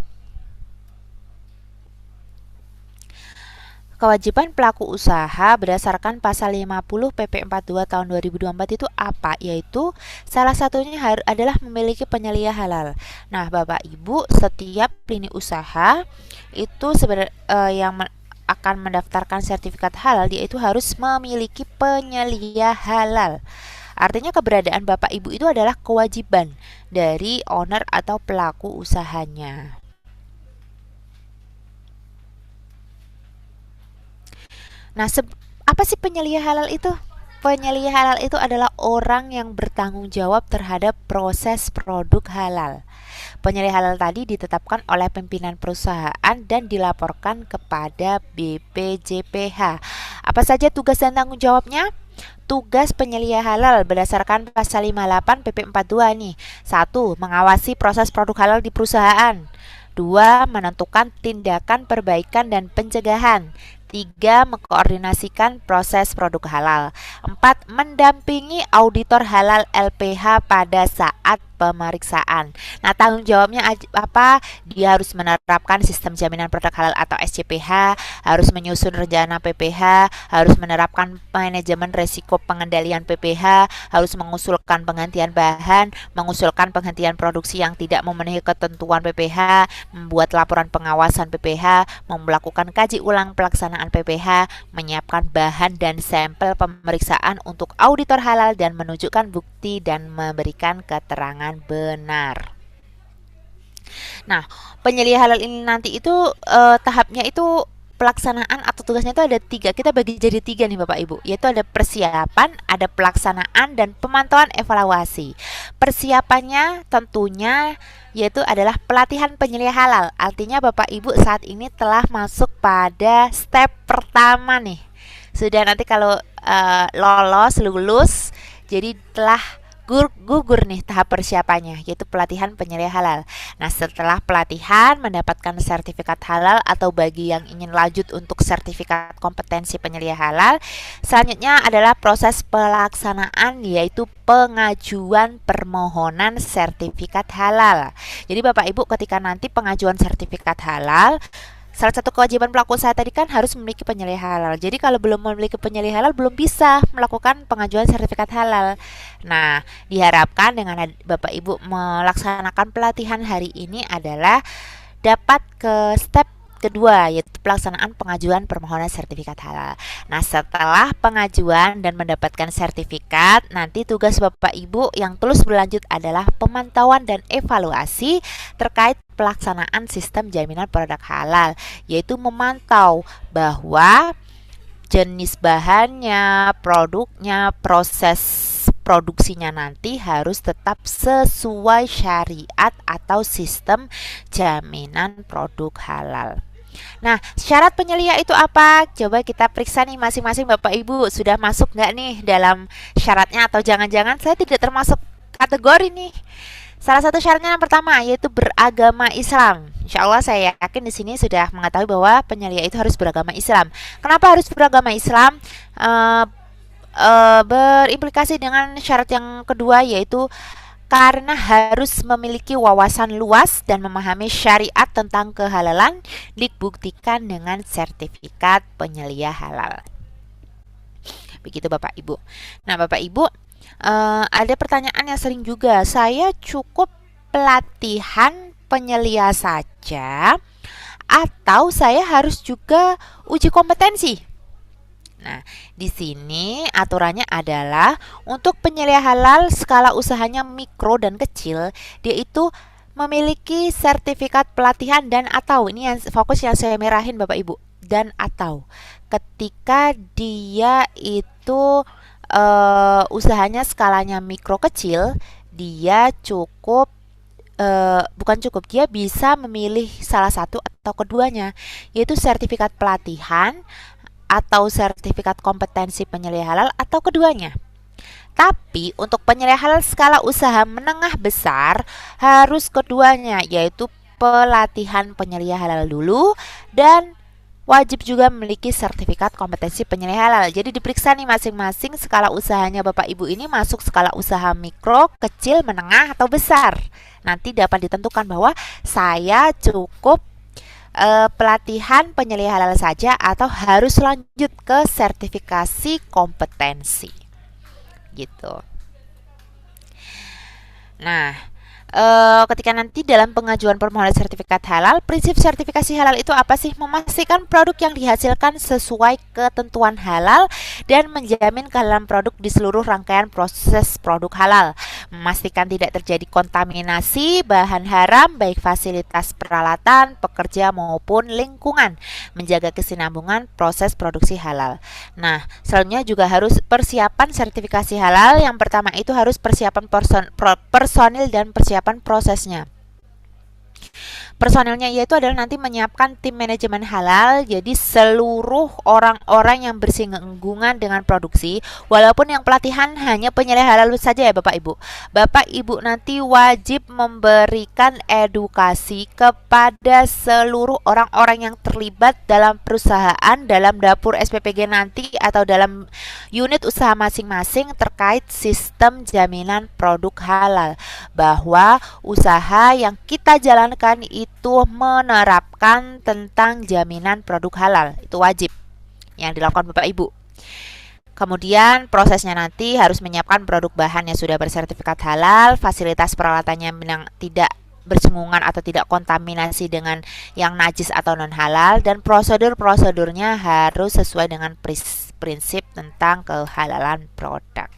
Kewajiban pelaku usaha berdasarkan pasal 50 PP 42 tahun 2024 itu apa? Yaitu salah satunya adalah memiliki penyelia halal. Nah, Bapak Ibu, setiap lini usaha itu yang akan mendaftarkan sertifikat halal, dia itu harus memiliki penyelia halal. Artinya keberadaan Bapak Ibu itu adalah kewajiban dari owner atau pelaku usahanya. Nah, apa sih penyelia halal itu? Penyelia halal itu adalah orang yang bertanggung jawab terhadap proses produk halal. Penyelia halal tadi ditetapkan oleh pimpinan perusahaan dan dilaporkan kepada BPJPH. Apa saja tugas dan tanggung jawabnya? Tugas penyelia halal berdasarkan pasal 58 PP 42 nih. 1. Mengawasi proses produk halal di perusahaan. 2. Menentukan tindakan perbaikan dan pencegahan. 3. Mengkoordinasikan proses produk halal. 4. Mendampingi auditor halal LPH pada saat pemeriksaan. Nah, tanggung jawabnya apa? Dia harus menerapkan sistem jaminan produk halal atau SJPH, harus menyusun rencana PPH, harus menerapkan manajemen risiko pengendalian PPH, harus mengusulkan penggantian bahan, mengusulkan penghentian produksi yang tidak memenuhi ketentuan PPH, membuat laporan pengawasan PPH, melakukan kaji ulang pelaksanaan PPH, menyiapkan bahan dan sampel pemeriksaan untuk auditor halal dan menunjukkan bukti dan memberikan keterangan benar. Nah, penyelia halal ini nanti itu tahapnya itu pelaksanaan atau tugasnya itu ada 3. Kita bagi jadi 3 nih Bapak Ibu, yaitu ada persiapan, ada pelaksanaan, dan pemantauan evaluasi. Persiapannya tentunya yaitu adalah pelatihan penyelia halal. Artinya Bapak Ibu saat ini telah masuk pada step pertama nih. Sudah nanti kalau lulus, jadi telah gugur nih tahap persiapannya, yaitu pelatihan penyelia halal. Nah, setelah pelatihan mendapatkan sertifikat halal atau bagi yang ingin lanjut untuk sertifikat kompetensi penyelia halal, selanjutnya adalah proses pelaksanaan, yaitu pengajuan permohonan sertifikat halal. Jadi Bapak Ibu ketika nanti pengajuan sertifikat halal, salah satu kewajiban pelaku usaha tadi kan harus memiliki penyelia halal. Jadi kalau belum memiliki penyelia halal belum bisa melakukan pengajuan sertifikat halal. Nah, diharapkan dengan Bapak Ibu melaksanakan pelatihan hari ini adalah dapat ke step kedua, yaitu pelaksanaan pengajuan permohonan sertifikat halal. Nah, setelah pengajuan dan mendapatkan sertifikat, nanti tugas Bapak Ibu yang terus berlanjut adalah pemantauan dan evaluasi terkait pelaksanaan sistem jaminan produk halal, yaitu memantau bahwa jenis bahannya, produknya, proses produksinya nanti harus tetap sesuai syariat atau sistem jaminan produk halal. Nah, syarat penyelia itu apa? Coba kita periksa nih masing-masing Bapak Ibu. Sudah masuk nggak nih dalam syaratnya, atau jangan-jangan saya tidak termasuk kategori nih. Salah satu syaratnya yang pertama yaitu beragama Islam. Insya Allah saya yakin di sini sudah mengetahui bahwa penyelia itu harus beragama Islam. Kenapa harus beragama Islam? Eh, Berimplikasi dengan syarat yang kedua, yaitu karena harus memiliki wawasan luas dan memahami syariat tentang kehalalan, dibuktikan dengan sertifikat penyelia halal. Begitu Bapak Ibu. Nah Bapak Ibu, ada pertanyaan yang sering juga, saya cukup pelatihan penyelia saja atau saya harus juga uji kompetensi? Nah, di sini aturannya adalah untuk penyelia halal skala usahanya mikro dan kecil, dia itu memiliki sertifikat pelatihan dan atau, ini yang fokus yang saya merahin Bapak Ibu, dan atau ketika dia itu usahanya skalanya mikro kecil, dia cukup bukan cukup, dia bisa memilih salah satu atau keduanya, yaitu sertifikat pelatihan atau sertifikat kompetensi penyelia halal atau keduanya. Tapi untuk penyelia halal skala usaha menengah besar harus keduanya, yaitu pelatihan penyelia halal dulu dan wajib juga memiliki sertifikat kompetensi penyelia halal. Jadi diperiksa nih masing-masing skala usahanya Bapak Ibu ini masuk skala usaha mikro, kecil, menengah atau besar. Nanti dapat ditentukan bahwa saya cukup pelatihan penyelia halal saja atau harus lanjut ke sertifikasi kompetensi gitu. Nah, ketika nanti dalam pengajuan permohonan sertifikat halal, prinsip sertifikasi halal itu apa sih? Memastikan produk yang dihasilkan sesuai ketentuan halal dan menjamin kehalalan produk di seluruh rangkaian proses produk halal. Memastikan tidak terjadi kontaminasi bahan haram baik fasilitas peralatan, pekerja maupun lingkungan. Menjaga kesinambungan proses produksi halal. Nah, selanjutnya juga harus persiapan sertifikasi halal. Yang pertama itu harus persiapan personil dan persiapan prosesnya. Personilnya yaitu adalah nanti menyiapkan tim manajemen halal, jadi seluruh orang-orang yang bersinggungan dengan produksi, walaupun yang pelatihan hanya penyelia halal saja ya Bapak Ibu. Bapak Ibu nanti wajib memberikan edukasi kepada seluruh orang-orang yang terlibat dalam perusahaan, dalam dapur SPPG nanti atau dalam unit usaha masing-masing terkait sistem jaminan produk halal, bahwa usaha yang kita jalankan itu menerapkan tentang jaminan produk halal. Itu wajib yang dilakukan Bapak Ibu. Kemudian prosesnya nanti harus menyiapkan produk bahan yang sudah bersertifikat halal, fasilitas peralatannya yang tidak bersinggungan atau tidak kontaminasi dengan yang najis atau non halal, dan prosedur-prosedurnya harus sesuai dengan prinsip tentang kehalalan produk.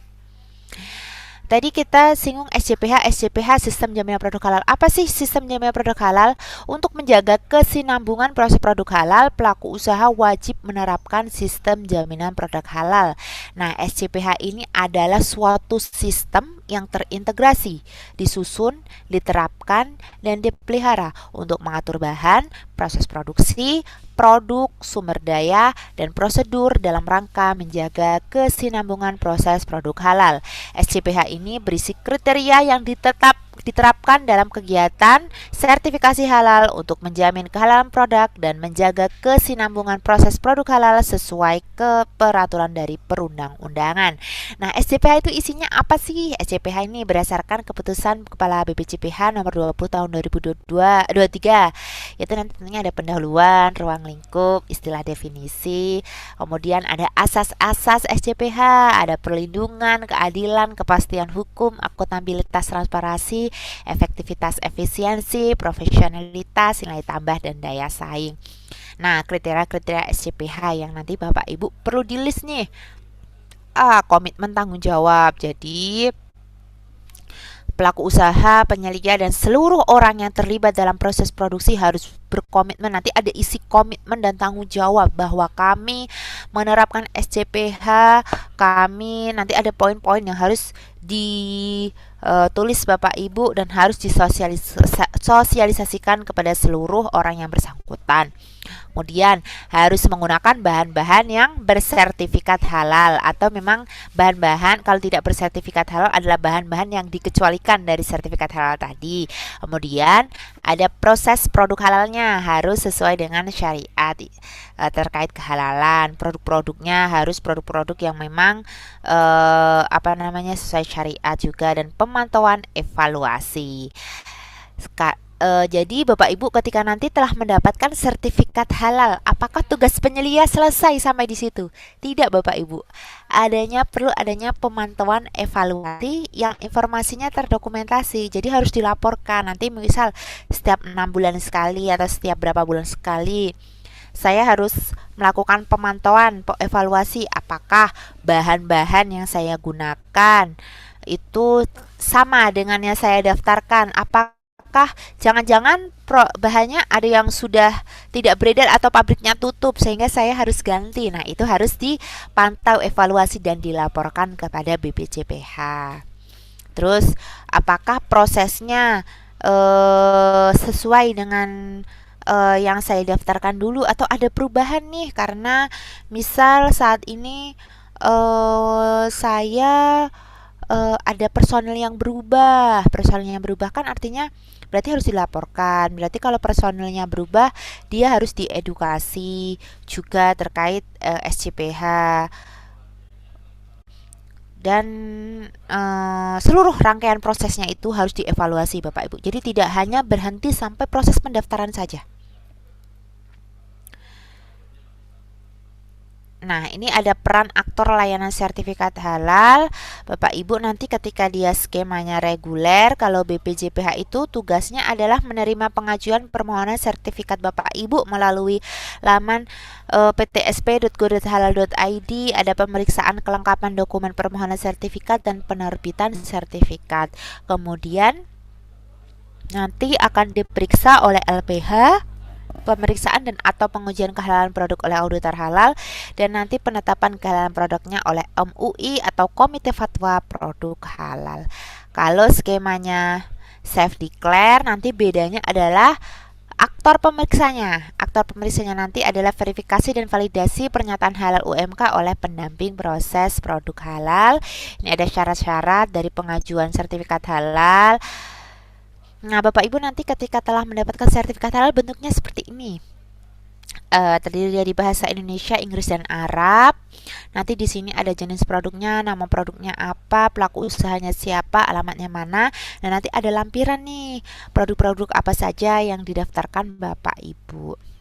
Tadi kita singgung SJPH. SJPH, Sistem Jaminan Produk Halal. Apa sih Sistem Jaminan Produk Halal? Untuk menjaga kesinambungan proses produk halal, pelaku usaha wajib menerapkan sistem jaminan produk halal. Nah, SJPH ini adalah suatu sistem yang terintegrasi, disusun, diterapkan, dan dipelihara untuk mengatur bahan, proses produksi, produk, sumber daya, dan prosedur dalam rangka menjaga kesinambungan proses produk halal. SJPH ini berisi kriteria yang diterapkan dalam kegiatan sertifikasi halal untuk menjamin kehalalan produk dan menjaga kesinambungan proses produk halal sesuai ke peraturan dari perundang-undangan. Nah, SJPH itu isinya apa sih? SJPH ini berdasarkan keputusan Kepala BPJPH nomor 20 tahun 2023. Yaitu nanti tentunya ada pendahuluan, ruang lingkup, istilah definisi, kemudian ada asas-asas SJPH, ada perlindungan, keadilan, kepastian hukum, akuntabilitas, transparansi, efektivitas, efisiensi, profesionalitas, nilai tambah, dan daya saing. Nah, kriteria-kriteria SJPH yang nanti Bapak Ibu perlu di list nih. Komitmen tanggung jawab. Jadi pelaku usaha, penyelia, dan seluruh orang yang terlibat dalam proses produksi harus berkomitmen. Nanti ada isi komitmen dan tanggung jawab bahwa kami menerapkan SJPH, kami nanti ada poin-poin yang harus ditulis Bapak Ibu dan harus disosialisasikan kepada seluruh orang yang bersangkutan. Kemudian harus menggunakan bahan-bahan yang bersertifikat halal, atau memang bahan-bahan kalau tidak bersertifikat halal adalah bahan-bahan yang dikecualikan dari sertifikat halal tadi. Kemudian ada proses produk halalnya, harus sesuai dengan syariat terkait kehalalan. Produk-produknya harus produk-produk yang memang sesuai syariat juga, dan pemantauan evaluasi. Jadi Bapak Ibu ketika nanti telah mendapatkan sertifikat halal, apakah tugas penyelia selesai sampai di situ? Tidak Bapak Ibu. Perlu adanya pemantauan evaluasi yang informasinya terdokumentasi. Jadi harus dilaporkan. Nanti misal setiap 6 bulan sekali atau setiap berapa bulan sekali, saya harus melakukan pemantauan, evaluasi apakah bahan-bahan yang saya gunakan itu sama dengan yang saya daftarkan. Apakah jangan-jangan bahannya ada yang sudah tidak beredar atau pabriknya tutup sehingga saya harus ganti. Nah, itu harus dipantau, evaluasi, dan dilaporkan kepada BPJPH. Terus apakah prosesnya sesuai dengan yang saya daftarkan dulu, atau ada perubahan nih karena misal saat ini saya ada personil yang berubah. Personil yang berubah kan artinya berarti harus dilaporkan. Berarti kalau personilnya berubah, dia harus diedukasi juga terkait SCPH. Dan seluruh rangkaian prosesnya itu harus dievaluasi Bapak Ibu. Jadi tidak hanya berhenti sampai proses pendaftaran saja. Nah, ini ada peran aktor layanan sertifikat halal. Bapak Ibu nanti ketika dia skemanya reguler, kalau BPJPH itu tugasnya adalah menerima pengajuan permohonan sertifikat Bapak Ibu melalui laman ptsp.go.halal.id. Ada pemeriksaan kelengkapan dokumen permohonan sertifikat dan penerbitan sertifikat. Kemudian nanti akan diperiksa oleh LPH, pemeriksaan dan atau pengujian kehalalan produk oleh auditor halal, dan nanti penetapan kehalalan produknya oleh MUI atau Komite Fatwa Produk Halal. Kalau skemanya self declare, nanti bedanya adalah aktor pemeriksanya. Aktor pemeriksanya nanti adalah verifikasi dan validasi pernyataan halal UMK oleh pendamping proses produk halal. Ini ada syarat-syarat dari pengajuan sertifikat halal. Nah, Bapak Ibu nanti ketika telah mendapatkan sertifikat halal bentuknya seperti ini. Terdiri dari bahasa Indonesia, Inggris, dan Arab. Nanti di sini ada jenis produknya, nama produknya apa, pelaku usahanya siapa, alamatnya mana, dan nanti ada lampiran nih produk-produk apa saja yang didaftarkan Bapak Ibu.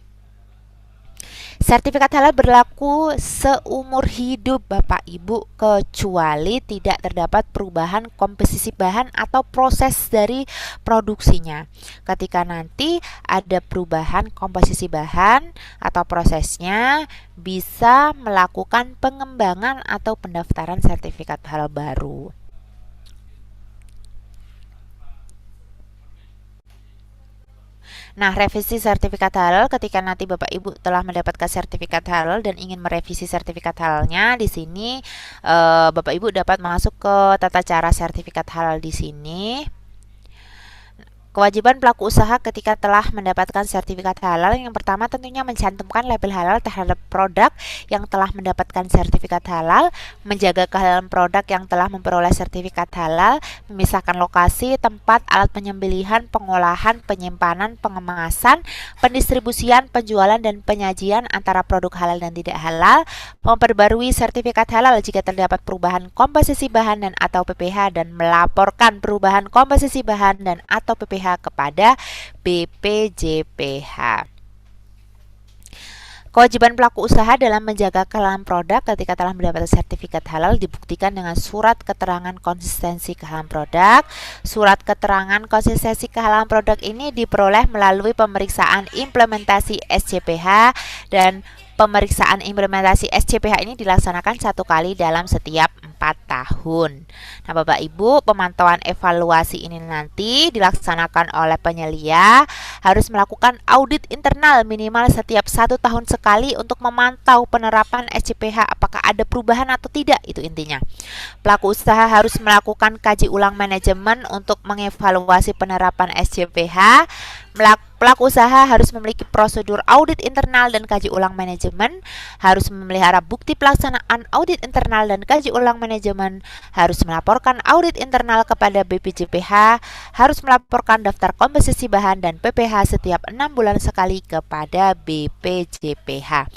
Sertifikat halal berlaku seumur hidup Bapak Ibu, kecuali tidak terdapat perubahan komposisi bahan atau proses dari produksinya. Ketika nanti ada perubahan komposisi bahan atau prosesnya, bisa melakukan pengembangan atau pendaftaran sertifikat halal baru. Nah, revisi sertifikat halal ketika nanti Bapak Ibu telah mendapatkan sertifikat halal dan ingin merevisi sertifikat halalnya, di sini Bapak Ibu dapat masuk ke tata cara sertifikat halal di sini. Kewajiban pelaku usaha ketika telah mendapatkan sertifikat halal, yang pertama tentunya mencantumkan label halal terhadap produk yang telah mendapatkan sertifikat halal, menjaga kehalalan produk yang telah memperoleh sertifikat halal, memisahkan lokasi, tempat, alat penyembelihan, pengolahan, penyimpanan, pengemasan, pendistribusian, penjualan, dan penyajian antara produk halal dan tidak halal, memperbarui sertifikat halal jika terdapat perubahan komposisi bahan dan atau PPH, dan melaporkan perubahan komposisi bahan dan atau PPH kepada BPJPH. Kewajiban pelaku usaha dalam menjaga kehalalan produk ketika telah mendapatkan sertifikat halal dibuktikan dengan surat keterangan konsistensi kehalalan produk. Surat keterangan konsistensi kehalalan produk ini diperoleh melalui pemeriksaan implementasi SCPH, dan pemeriksaan implementasi SCPH ini dilaksanakan 1 kali dalam setiap tahun. Nah, Bapak Ibu, pemantauan evaluasi ini nanti dilaksanakan oleh penyelia harus melakukan audit internal minimal setiap 1 tahun sekali untuk memantau penerapan SCPH apakah ada perubahan atau tidak, itu intinya. Pelaku usaha harus melakukan kaji ulang manajemen untuk mengevaluasi penerapan SCPH. Pelaku usaha harus memiliki prosedur audit internal dan kaji ulang manajemen, harus memelihara bukti pelaksanaan audit internal dan kaji ulang manajemen, harus melaporkan audit internal kepada BPJPH, harus melaporkan daftar komposisi bahan dan PPH setiap 6 bulan sekali kepada BPJPH.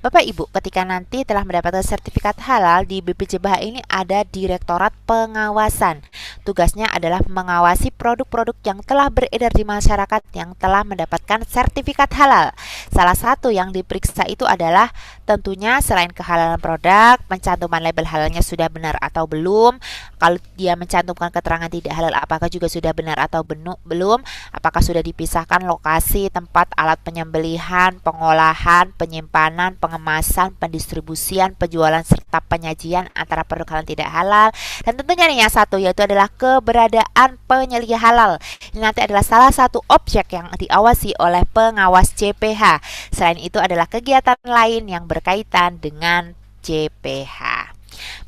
Bapak Ibu, ketika nanti telah mendapatkan sertifikat halal di BPJPH ini ada Direktorat Pengawasan. Tugasnya adalah mengawasi produk-produk yang telah beredar di masyarakat yang telah mendapatkan sertifikat halal. Salah satu yang diperiksa itu adalah tentunya selain kehalalan produk, pencantuman label halalnya sudah benar atau belum. Kalau dia mencantumkan keterangan tidak halal, apakah juga sudah benar atau belum? Apakah sudah dipisahkan lokasi, tempat, alat penyembelihan, pengolahan, penyimpanan, pengemasan, pendistribusian, penjualan serta penyajian antara produk halal dan tidak halal. Dan tentunya nih yang satu yaitu adalah keberadaan penyelia halal. Ini nanti adalah salah satu objek yang diawasi oleh pengawas CPH. Selain itu adalah kegiatan lain yang berkaitan dengan CPH.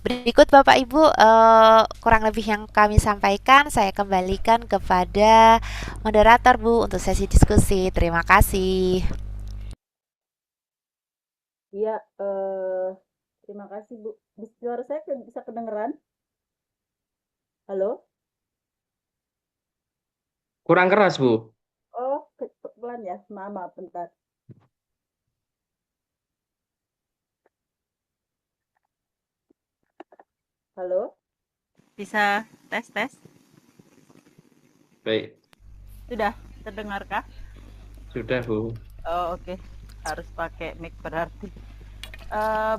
Berikut Bapak Ibu kurang lebih yang kami sampaikan. Saya kembalikan kepada moderator Bu untuk sesi diskusi. Terima kasih. Iya, terima kasih Bu. Suara saya bisa kedengeran? Halo? Kurang keras, Bu. Oh, pelan ya. Maaf, maaf, bentar. Halo? Bisa tes? Baik, Sudah terdengarkah? sudah, Bu. Oh, oke. Harus pakai mic berarti.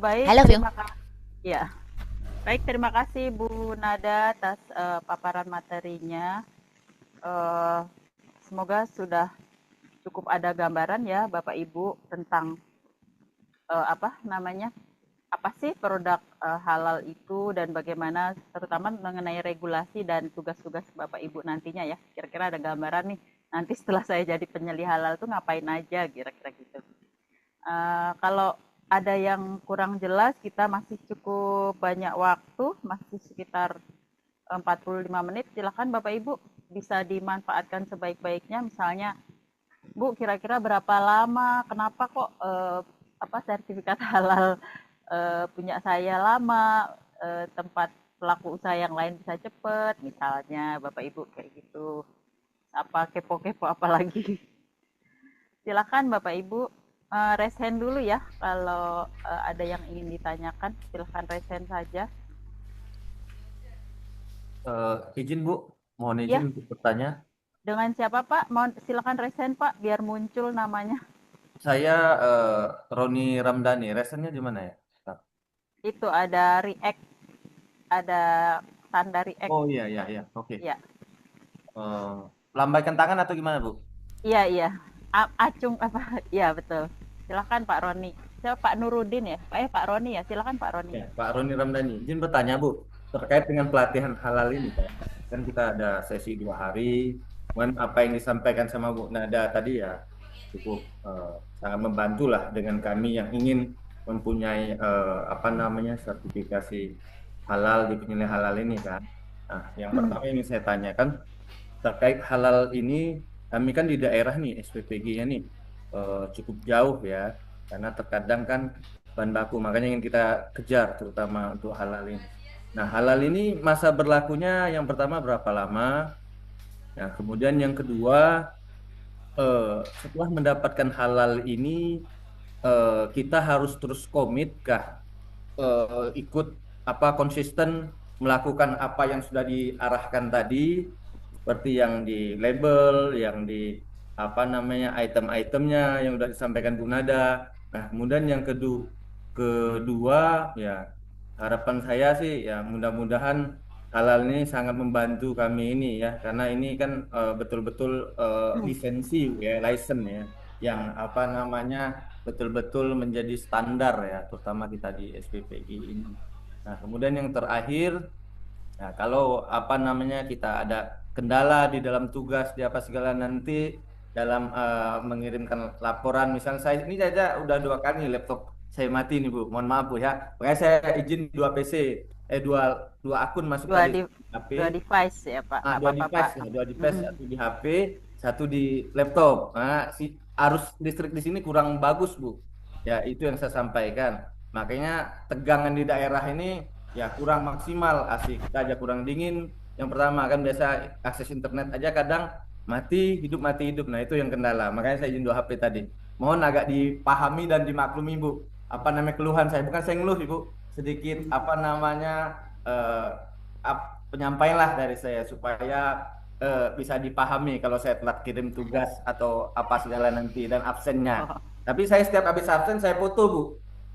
Baik, Halo, View. terima kasih. Ya, baik, terima kasih Bu Nada atas paparan materinya. Semoga sudah cukup ada gambaran ya Bapak Ibu tentang apa sih produk halal itu dan bagaimana terutama mengenai regulasi dan tugas-tugas Bapak Ibu nantinya ya. Kira-kira ada gambaran nih. Nanti setelah saya jadi penyeli halal tuh ngapain aja kira-kira gitu. Kalau ada yang kurang jelas kita masih cukup banyak waktu, masih sekitar 45 menit. Silakan Bapak Ibu bisa dimanfaatkan sebaik-baiknya. Misalnya, Bu, kira-kira berapa lama? Kenapa kok sertifikat halal punya saya lama? Tempat pelaku usaha yang lain bisa cepet, misalnya Bapak Ibu kayak gitu. Apa kepo-kepo apa lagi? Silakan Bapak Ibu raise hand dulu ya kalau ada yang ingin ditanyakan. Silakan raise hand saja. Izin Bu, mohon Ya, izin untuk bertanya. dengan siapa Pak? Mau silakan raise hand Pak biar muncul namanya. Saya Roni Ramdhani, resennya di mana ya? Nah. Itu ada react, ada tanda react. Oh iya iya iya, oke. Ya, Lambaikan tangan atau gimana Bu? iya. Acung apa? Iya betul. Silakan Pak Roni. Siapa Pak Nurudin ya? Pak Roni ya. Silakan Pak Roni. Ya, Pak Roni Ramdhani. Izin bertanya Bu, terkait dengan pelatihan halal ini Pak. Kan kita ada sesi 2 hari. Kemudian apa yang disampaikan sama Bu Nada tadi ya cukup sangat membantu lah dengan kami yang ingin mempunyai sertifikasi halal di penilaian halal ini kan. Nah, yang pertama yang ingin saya tanyakan terkait halal ini, kami kan di daerah nih SPPG-nya nih cukup jauh ya, karena terkadang kan bahan baku, makanya ingin kita kejar terutama untuk halal ini. Nah, halal ini masa berlakunya yang pertama berapa lama? Nah, kemudian yang kedua, setelah mendapatkan halal ini, kita harus terus komit kah ikut konsisten melakukan apa yang sudah diarahkan tadi, seperti yang di label, yang di item-itemnya yang sudah disampaikan Bu Nada. Nah, kemudian yang kedua ya harapan saya sih ya mudah-mudahan halal ini sangat membantu kami ini ya, karena ini kan betul-betul lisensi ya, license ya, yang betul-betul menjadi standar ya, terutama kita di SPPG ini. Nah, kemudian yang terakhir, nah, kalau apa namanya kita ada kendala di dalam tugas di apa segala nanti dalam mengirimkan laporan, misalnya saya ini saja udah 2 kali laptop saya mati nih Bu, mohon maaf Bu ya. Makanya saya izin 2 PC, dua dua akun masuk Dua tadi di HP. dua device ya Pak, nggak Dua apa-apa Pak. device lah, dua device, Mm-mm. satu di HP, satu di laptop. Nah, si arus listrik di sini kurang bagus, Bu. Ya, itu yang saya sampaikan. Makanya tegangan di daerah ini ya kurang maksimal, asik kita aja kurang dingin. Yang pertama kan biasa akses internet aja kadang mati hidup. Nah, itu yang kendala. Makanya saya izin 2 HP tadi. Mohon agak dipahami dan dimaklumi, Bu. Apa namanya keluhan saya? Bukan saya ngeluh, Ibu. Sedikit apa namanya eh, penyampaian lah dari saya supaya bisa dipahami kalau saya telat kirim tugas atau apa segala nanti dan absennya. Oh, Tapi saya setiap habis absen saya foto Bu,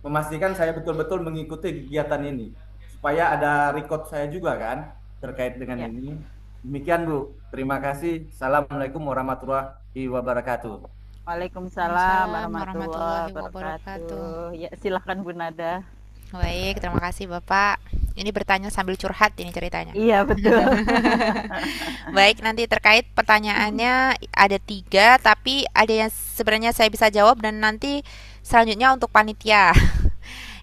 memastikan saya betul-betul mengikuti kegiatan ini supaya ada record saya juga kan terkait dengan ya. ini. Demikian Bu, terima kasih. Assalamualaikum warahmatullahi wabarakatuh. Waalaikumsalam Waalaikumsalam warahmatullahi warahmatullahi wabarakatuh. wabarakatuh. Ya, silakan Bu Nada. Baik, terima kasih Bapak. Ini bertanya sambil curhat ini ceritanya. Iya, betul. Baik, nanti terkait pertanyaannya ada 3, tapi ada yang sebenarnya saya bisa jawab dan nanti selanjutnya untuk panitia.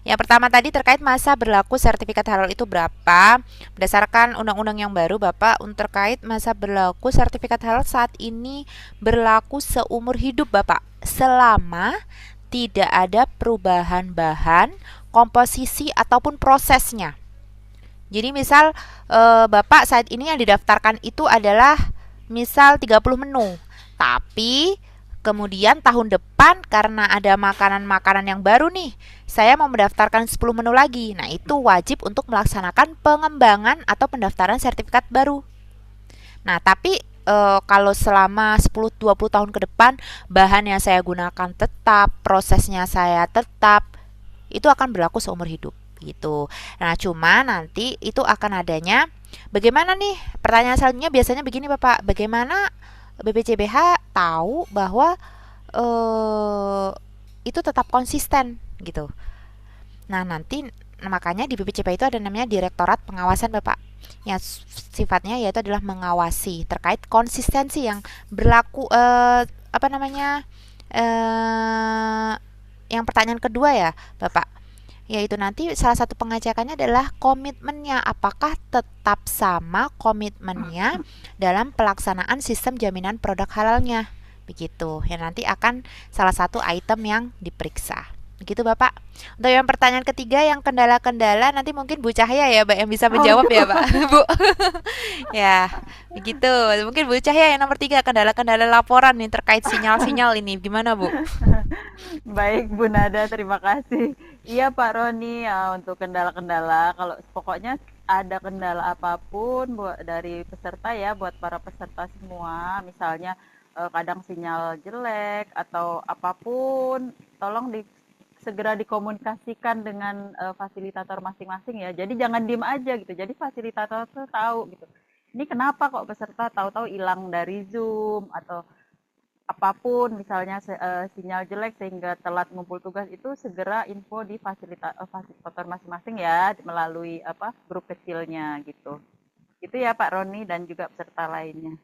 Yang pertama tadi terkait masa berlaku sertifikat halal itu berapa? Berdasarkan undang-undang yang baru, Bapak, untuk terkait masa berlaku sertifikat halal saat ini berlaku seumur hidup, Bapak, selama tidak ada perubahan bahan, komposisi ataupun prosesnya. Jadi misal Bapak saat ini yang didaftarkan itu adalah misal 30 menu. Tapi kemudian tahun depan karena ada makanan-makanan yang baru nih, saya mau mendaftarkan 10 menu lagi. Nah, itu wajib untuk melaksanakan pengembangan atau pendaftaran sertifikat baru. Nah, tapi kalau selama 10-20 tahun ke depan bahan yang saya gunakan tetap, prosesnya saya tetap, itu akan berlaku seumur hidup gitu. Nah, cuma nanti itu akan adanya bagaimana nih? Pertanyaan selanjutnya biasanya begini, Bapak. Bagaimana BPCBH tahu bahwa eh itu tetap konsisten gitu. Nah, nanti makanya di BPCBH itu ada namanya Direktorat Pengawasan, Bapak. Yang sifatnya yaitu adalah mengawasi terkait konsistensi yang berlaku apa namanya? eh yang pertanyaan kedua ya, Bapak, yaitu nanti salah satu pengecekannya adalah komitmennya, apakah tetap sama komitmennya dalam pelaksanaan sistem jaminan produk halalnya. Begitu. Ya nanti akan salah satu item yang diperiksa. Begitu Bapak. Untuk yang pertanyaan ketiga yang kendala-kendala nanti mungkin Bu Cahya ya, Mbak, yang bisa menjawab ya, Aduh. Pak. Bu. Ya, begitu. Mungkin Bu Cahya yang nomor 3 kendala-kendala laporan nih terkait sinyal-sinyal ini. Gimana, Bu? Baik Bu Nada, terima kasih. Iya Pak Roni, ya, untuk kendala-kendala, kalau pokoknya ada kendala apapun buat dari peserta ya, buat para peserta semua, misalnya kadang sinyal jelek atau apapun, tolong segera dikomunikasikan dengan fasilitator masing-masing ya. Jadi jangan diem aja gitu. Jadi fasilitator tuh tahu gitu. Ini kenapa kok peserta tahu-tahu hilang dari Zoom atau apapun misalnya sinyal jelek sehingga telat ngumpul tugas itu segera info di fasilitator masing-masing ya melalui apa grup kecilnya gitu. Itu ya Pak Roni dan juga peserta lainnya.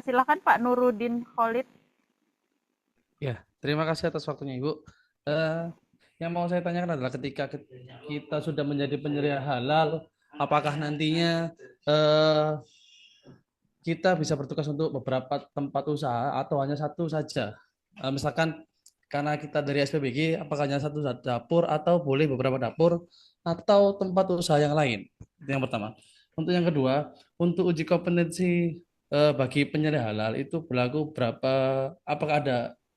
Silakan Pak Nurudin Khalid. Ya, terima kasih atas waktunya Ibu. Eh, yang mau saya tanyakan adalah ketika kita sudah menjadi penyedia halal, apakah nantinya eh, kita bisa bertugas untuk beberapa tempat usaha atau hanya satu saja? Misalkan karena kita dari SPBG, apakah hanya satu dapur atau boleh beberapa dapur atau tempat usaha yang lain? Itu yang pertama. Untuk yang kedua, untuk uji kompetensi bagi penyedia halal itu berlaku berapa? Apakah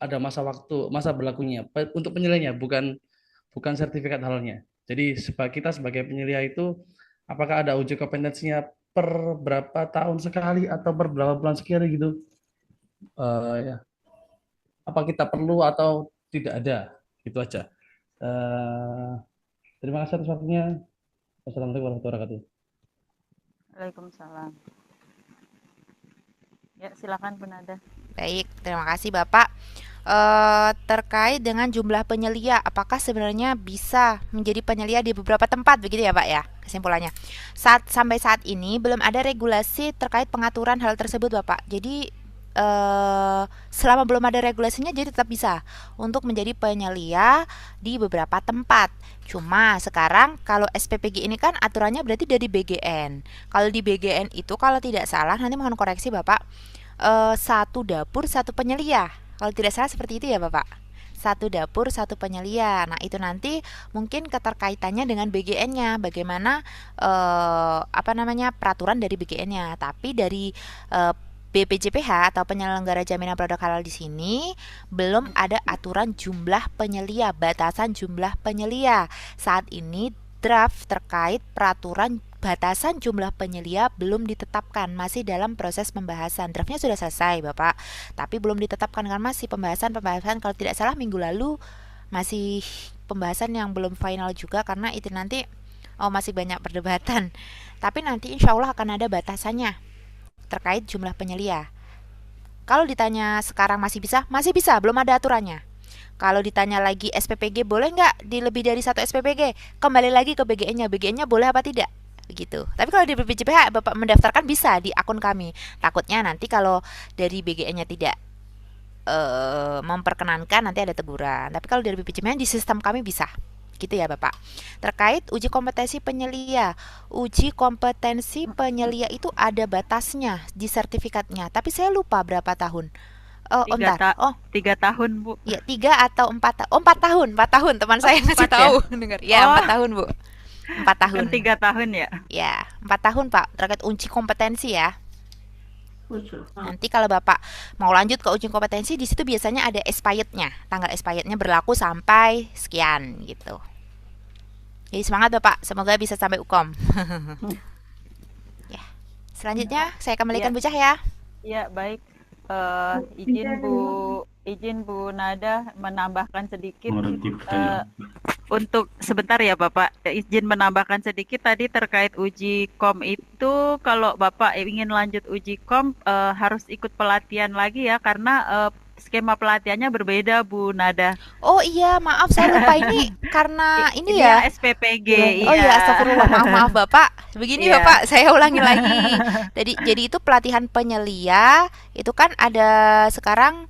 ada masa berlakunya untuk penyelesaiannya, bukan sertifikat halalnya. Jadi kita sebagai penyelia itu apakah ada uji kompetensinya per berapa tahun sekali atau per berapa bulan sekali gitu? Ya. Apa kita perlu atau tidak ada? Gitu aja. Eh, terima kasih atas waktunya. Wassalamualaikum warahmatullahi wabarakatuh. Waalaikumsalam. Ya silakan Bu Nada. Baik, terima kasih Bapak. terkait dengan jumlah penyelia, apakah sebenarnya bisa menjadi penyelia di beberapa tempat begitu ya Pak ya? Kesimpulannya, sampai saat ini belum ada regulasi terkait pengaturan hal tersebut Bapak. Jadi selama belum ada regulasinya, jadi tetap bisa untuk menjadi penyelia di beberapa tempat. Cuma sekarang kalau SPPG ini kan aturannya berarti dari BGN. Kalau di BGN itu kalau tidak salah, nanti mohon koreksi Bapak, satu dapur satu penyelia. Kalau tidak salah seperti itu ya Bapak. Satu dapur satu penyelia. Nah, itu nanti mungkin keterkaitannya dengan BGN-nya. Bagaimana peraturan dari BGN-nya. Tapi dari BPJPH atau penyelenggara jaminan produk halal di sini belum ada aturan jumlah penyelia, batasan jumlah penyelia. Saat ini draft terkait peraturan batasan jumlah penyelia belum ditetapkan, masih dalam proses pembahasan. Draftnya sudah selesai Bapak, tapi belum ditetapkan kan, masih pembahasan. Kalau tidak salah minggu lalu masih pembahasan yang belum final juga, karena itu nanti masih banyak perdebatan. Tapi nanti insya Allah akan ada batasannya terkait jumlah penyelia. Kalau ditanya sekarang masih bisa, belum ada aturannya. Kalau ditanya lagi SPPG boleh nggak di lebih dari satu SPPG, kembali lagi ke BGN-nya, BGN-nya boleh apa tidak, begitu. Tapi kalau di BPJPH Bapak mendaftarkan bisa di akun kami. Takutnya nanti kalau dari BGN-nya tidak memperkenankan, nanti ada teguran. Tapi kalau dari BPJPH di sistem kami bisa. Gitu ya Bapak. Terkait uji kompetensi penyelia. Uji kompetensi penyelia itu ada batasnya di sertifikatnya, tapi saya lupa berapa tahun. Entar. 3 tahun, Bu. Ya, 3 atau 4 tahun. 4 tahun, 4 tahun. Teman saya ngasih 4 ya? tahu. Dengar. Ya, 4 tahun, Bu. 4 tahun. Kan 3 tahun ya? Ya, 4 tahun, Pak. Terkait uji kompetensi ya. Nanti kalau Bapak mau lanjut ke uji kompetensi, di situ biasanya ada expirednya. Tanggal expirednya berlaku sampai sekian gitu. Jadi semangat Bapak, semoga bisa sampai UKOM. Ya. Selanjutnya saya kembalikan Bu Cahya. Ya, baik. Izin Bu Nada menambahkan sedikit untuk sebentar ya Bapak. Izin menambahkan sedikit tadi terkait uji kom itu, kalau Bapak ingin lanjut uji kom harus ikut pelatihan lagi ya, karena skema pelatihannya berbeda Bu Nada. Oh iya, maaf saya lupa ini karena ini ya ya. SPPG. Oh iya, iya. astagfirullah, maaf Bapak. Begini Iya. Bapak, saya ulangi lagi. Jadi itu pelatihan penyelia itu kan ada sekarang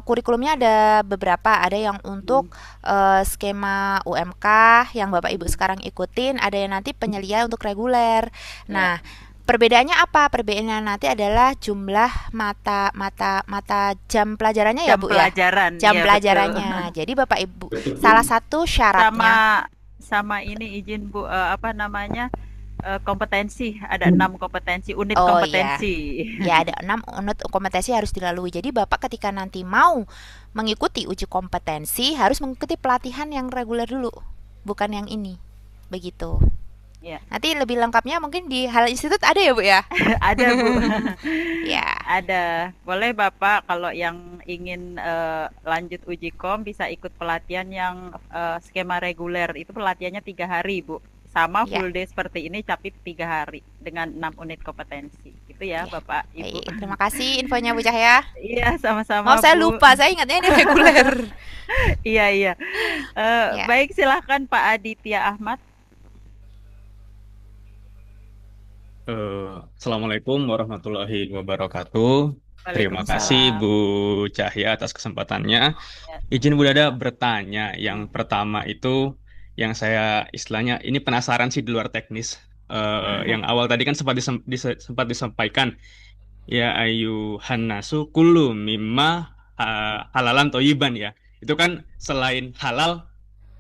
kurikulumnya ada beberapa, ada yang untuk skema UMK yang Bapak Ibu sekarang ikutin, ada yang nanti penyelia untuk reguler. Nah, perbedaannya apa? Perbedaannya nanti adalah jumlah mata jam pelajarannya ya Jam Bu pelajaran. ya. Jam Iya, pelajarannya. Jadi Bapak Ibu salah satu syaratnya sama ini izin Bu kompetensi, ada 6 kompetensi, unit Oh, kompetensi. ya ada 6 unit kompetensi harus dilalui. Jadi Bapak ketika nanti mau mengikuti uji kompetensi harus mengikuti pelatihan yang reguler dulu, bukan yang ini. Begitu. Ya. Nanti lebih lengkapnya mungkin di Halal Institute ada ya Bu ya? Ada Bu. Ya. Ada. Boleh Bapak kalau yang ingin lanjut uji kom bisa ikut pelatihan yang skema reguler. Itu pelatihannya 3 hari Bu. Sama Ya. full day seperti ini tapi 3 hari dengan 6 unit kompetensi. Gitu ya, Bapak Ibu. Baik, terima kasih infonya Bu Cahya. Iya, sama-sama Saya Bu. lupa, saya ingatnya ini reguler. Iya. Ya. Baik, silahkan Pak Aditya Ahmad. Assalamualaikum warahmatullahi wabarakatuh. Terima kasih Bu Cahya atas kesempatannya. Izin Bu Dada bertanya. Yang pertama itu yang saya istilahnya ini penasaran sih di luar teknis. Yang awal tadi kan sempat disampaikan ya ayuhan nasu kullu mimma halalan toyiban ya. Itu kan selain halal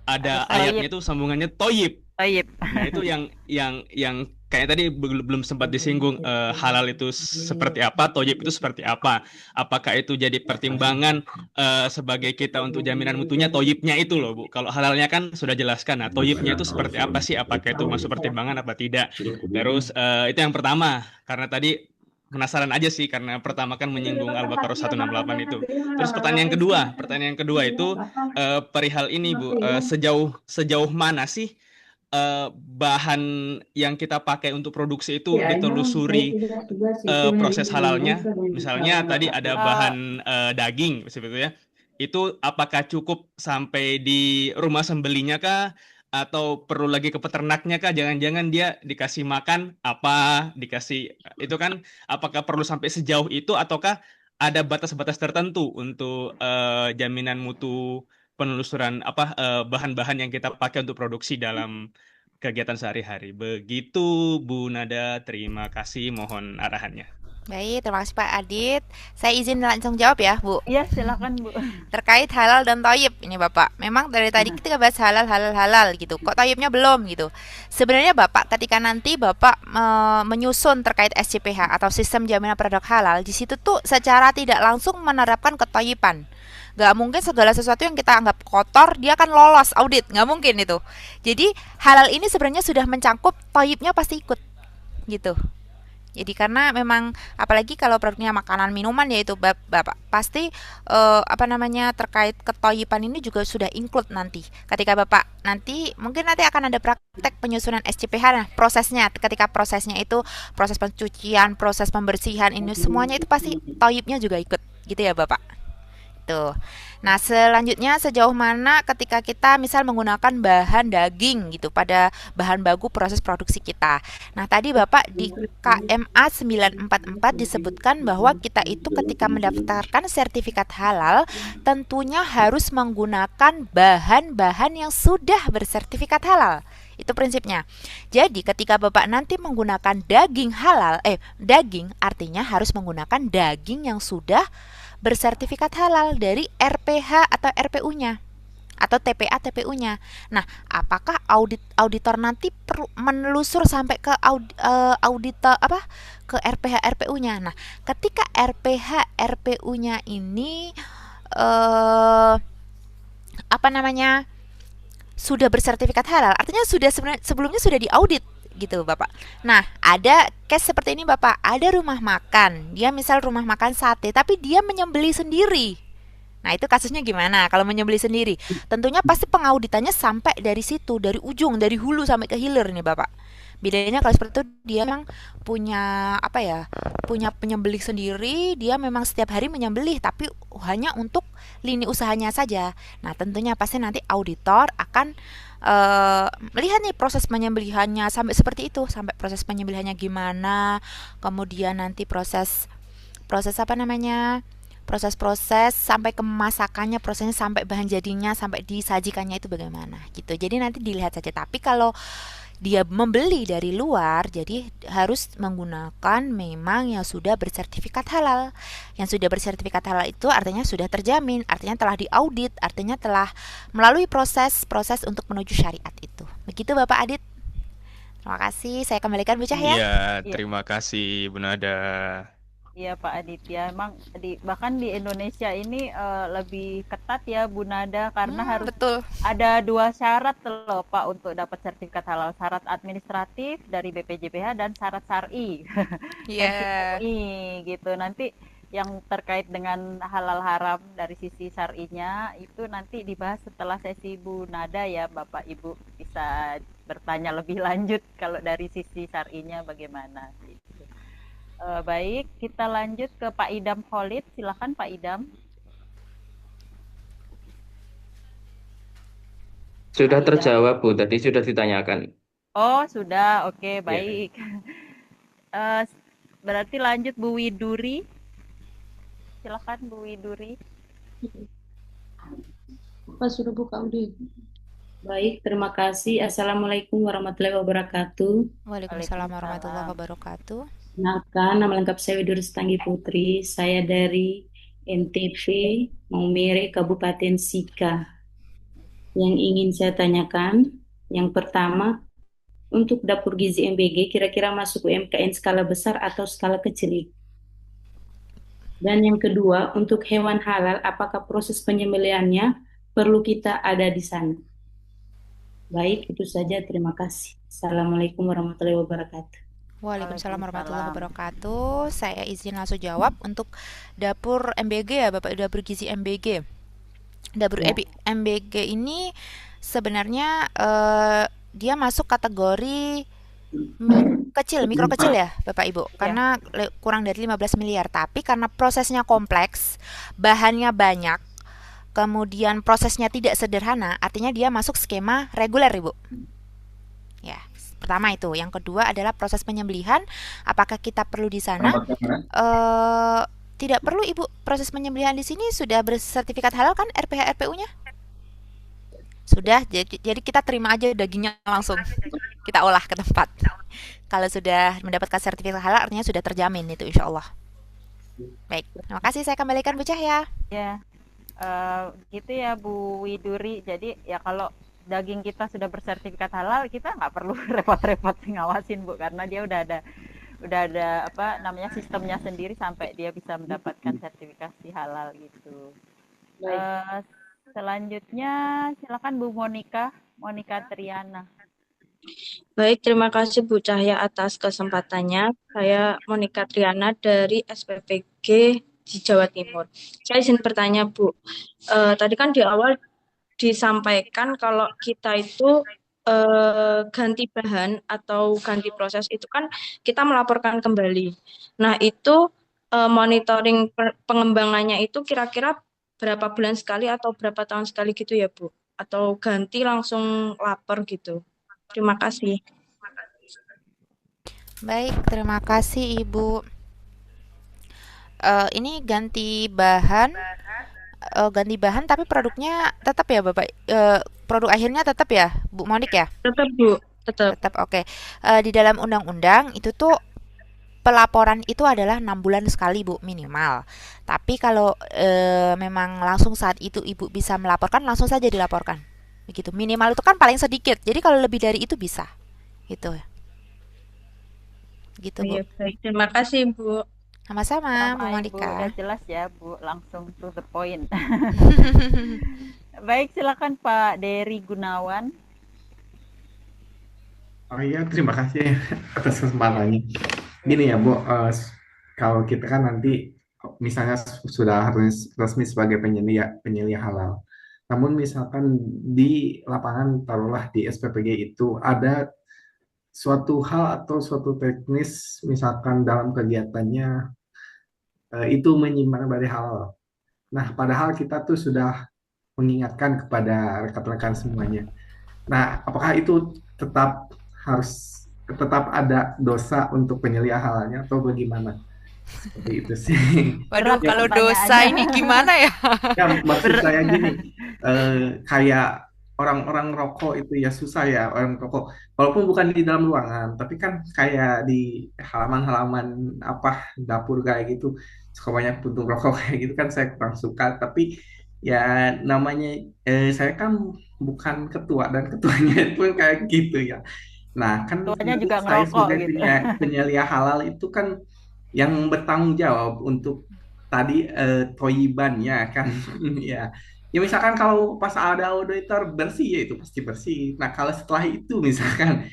ada ayatnya itu sambungannya toyib. Toyib. Nah, itu yang kayak tadi belum sempat disinggung, halal itu seperti apa, toyib itu seperti apa. Apakah itu jadi pertimbangan sebagai kita untuk jaminan mutunya toyibnya itu loh Bu. Kalau halalnya kan sudah jelaskan. Nah, toyibnya itu seperti apa sih? Apakah itu masuk pertimbangan apa tidak? Terus itu yang pertama. Karena tadi penasaran aja sih, karena pertama kan menyinggung Al-Baqarah 168 itu. Terus pertanyaan yang kedua itu perihal ini Bu, sejauh mana sih bahan yang kita pakai untuk produksi itu ditelusuri proses halalnya. Misalnya tadi ada bahan daging seperti itu ya. itu apakah cukup sampai di rumah sembelinya kah? Atau perlu lagi ke peternaknya kah? Jangan-jangan dia dikasih makan apa, dikasih itu kan apakah perlu sampai sejauh itu ataukah ada batas-batas tertentu untuk jaminan mutu penelusuran bahan-bahan yang kita pakai untuk produksi dalam kegiatan sehari-hari. Begitu Bu Nada, terima kasih, mohon arahannya. Baik, terima kasih Pak Adit. Saya izin langsung jawab ya, Bu. Iya, silakan Bu. Terkait halal dan toyib ini Bapak. Memang dari tadi kita bahas halal gitu. Kok toyibnya belum gitu. Sebenarnya Bapak ketika nanti Bapak menyusun terkait SCPH atau sistem jaminan produk halal, di situ tuh secara tidak langsung menerapkan ketoyiban. Gak mungkin segala sesuatu yang kita anggap kotor dia akan lolos audit, nggak mungkin itu. Jadi halal ini sebenarnya sudah mencangkup toyibnya pasti ikut gitu. Jadi karena memang apalagi kalau produknya makanan minuman yaitu Bapak pasti terkait ketoyiban ini juga sudah include nanti. Ketika Bapak nanti mungkin nanti akan ada praktek penyusunan SCPH. Nah, prosesnya ketika prosesnya itu proses pencucian, proses pembersihan ini semuanya itu pasti toyibnya juga ikut gitu ya Bapak. Tuh. Nah, selanjutnya sejauh mana ketika kita misal menggunakan bahan daging gitu pada bahan baku proses produksi kita. Nah, tadi Bapak di KMA 944 disebutkan bahwa kita itu ketika mendaftarkan sertifikat halal tentunya harus menggunakan bahan-bahan yang sudah bersertifikat halal. Itu prinsipnya. Jadi ketika Bapak nanti menggunakan daging halal, daging artinya harus menggunakan daging yang sudah bersertifikat halal dari RPH atau RPU-nya atau TPA TPU-nya. Nah, apakah auditor nanti perlu menelusur sampai ke auditor ke RPH RPU-nya. Nah, ketika RPH RPU-nya ini sudah bersertifikat halal, artinya sebelumnya sudah diaudit gitu Bapak. Nah, ada case seperti ini Bapak, ada rumah makan, dia misal rumah makan sate tapi dia menyembelih sendiri. Nah, itu kasusnya gimana kalau menyembelih sendiri? Tentunya pasti pengauditannya sampai dari situ, dari ujung, dari hulu sampai ke hilir nih Bapak. Bedanya kalau seperti itu dia memang punya punya penyembelih sendiri, dia memang setiap hari menyembelih tapi hanya untuk lini usahanya saja. Nah, tentunya pasti nanti auditor akan melihat nih proses penyembelihannya sampai seperti itu, sampai proses penyembelihannya gimana, kemudian nanti proses sampai ke masakannya, prosesnya sampai bahan jadinya, sampai disajikannya itu bagaimana gitu. Jadi nanti dilihat saja. Tapi kalau dia membeli dari luar, jadi harus menggunakan memang yang sudah bersertifikat halal. Yang sudah bersertifikat halal itu artinya sudah terjamin, artinya telah diaudit, artinya telah melalui proses untuk menuju syariat itu. Begitu Bapak Adit. Terima kasih. Saya kembalikan Bu Cahya. Iya, terima kasih Bu Nada. Iya Pak Aditya, emang bahkan di Indonesia ini lebih ketat ya Bu Nada karena harus Betul. ada 2 syarat loh Pak untuk dapat sertifikat halal, syarat administratif dari BPJPH dan syarat syar'i. Iya. Gitu. Nanti yang terkait dengan halal haram dari sisi syar'inya itu nanti dibahas setelah sesi Bu Nada ya Bapak Ibu, bisa bertanya lebih lanjut kalau dari sisi syar'inya bagaimana gitu. Baik, kita lanjut ke Pak Idam Khalid. Silakan Pak Idam. Sudah terjawab Bu, tadi sudah ditanyakan. Oh, sudah. Oke, baik. Berarti lanjut Bu Widuri. Silakan Bu Widuri. Apa sudah buka audit? Baik, terima kasih. Assalamualaikum warahmatullahi wabarakatuh. Waalaikumsalam warahmatullahi wabarakatuh. Kenalkan, nama lengkap saya Widuri Setanggi Putri. Saya dari NTV Maumere, Kabupaten Sika. Yang ingin saya tanyakan, yang pertama, untuk dapur gizi MBG kira-kira masuk UMKM skala besar atau skala kecil? Dan yang kedua, untuk hewan halal, apakah proses penyembelihannya perlu kita ada di sana? Baik, itu saja. Terima kasih. Assalamualaikum warahmatullahi wabarakatuh. Waalaikumsalam warahmatullahi wabarakatuh. Saya izin langsung jawab untuk dapur MBG ya Bapak, dapur gizi MBG. Dapur MBG ini sebenarnya dia masuk kategori mikro kecil ya Bapak Ibu, karena kurang dari 15 miliar. Tapi karena prosesnya kompleks, bahannya banyak, kemudian prosesnya tidak sederhana, artinya dia masuk skema reguler, Ibu. Ya, pertama itu. Yang kedua adalah proses penyembelihan. Apakah kita perlu di sana? Tidak perlu, Ibu. Proses penyembelihan di sini sudah bersertifikat halal kan RPH RPU-nya? Sudah, jadi kita terima aja dagingnya langsung. Kita olah ke tempat. Kalau sudah mendapatkan sertifikat halal artinya sudah terjamin itu insya Allah. Baik, terima kasih. Saya kembalikan Bu Cahya. Ya, gitu ya Bu Widuri. Jadi ya kalau daging kita sudah bersertifikat halal, kita nggak perlu repot-repot ngawasin Bu, karena dia udah ada apa namanya sistemnya sendiri sampai dia bisa mendapatkan sertifikasi halal gitu. Selanjutnya silakan Bu Monica Triana. Baik, terima kasih Bu Cahya atas kesempatannya. Saya Monica Triana dari SPPG di Jawa Timur. Saya izin bertanya, Bu. Tadi kan di awal disampaikan kalau kita itu ganti bahan atau ganti proses itu kan kita melaporkan kembali. Nah, itu monitoring pengembangannya itu kira-kira berapa bulan sekali atau berapa tahun sekali gitu ya, Bu? Atau ganti langsung lapor gitu. Terima kasih. Baik, terima kasih Ibu. Ini ganti bahan tapi produknya tetap ya Bapak. Produk akhirnya tetap ya Bu Monik ya? Tetap Bu, tetap. Tetap, oke. Di dalam undang-undang itu tuh pelaporan itu adalah 6 bulan sekali Bu minimal. Tapi kalau memang langsung saat itu Ibu bisa melaporkan, langsung saja dilaporkan. Begitu. Minimal itu kan paling sedikit. Jadi kalau lebih dari itu bisa. Gitu. Gitu Bu. Iya, baik. Terima kasih Bu. Sama-sama Bu Sama Ibu, Monika. udah jelas ya Bu, langsung to the point. Baik, silakan Pak Dery Gunawan. Oh iya, terima kasih atas kesempatannya. Gini ya, Bu, kalau kita kan nanti misalnya sudah harus resmi sebagai penyelia halal. Namun misalkan di lapangan, taruhlah di SPPG itu ada suatu hal atau suatu teknis, misalkan dalam kegiatannya itu menyimpang dari halal. Nah, padahal kita tuh sudah mengingatkan kepada rekan-rekan semuanya. Nah, apakah itu tetap ada dosa untuk penyelia halalnya atau bagaimana? Seperti itu sih. Waduh, Berat kalau dosa pertanyaannya. ini gimana ya? Ya, maksud saya gini, kayak orang-orang rokok itu ya susah ya orang rokok. Walaupun bukan di dalam ruangan, tapi kan kayak di halaman-halaman apa dapur kayak gitu, suka banyak puntung rokok kayak gitu kan saya kurang suka. Tapi ya namanya saya kan bukan ketua dan ketuanya pun kayak gitu ya. Nah, kan Tuanya menurut juga saya ngerokok sebagai gitu. penyelia halal itu kan yang bertanggung jawab untuk tadi toyibannya kan ya. Ya misalkan kalau pas ada auditor bersih ya itu pasti bersih. Nah, kalau setelah itu misalkan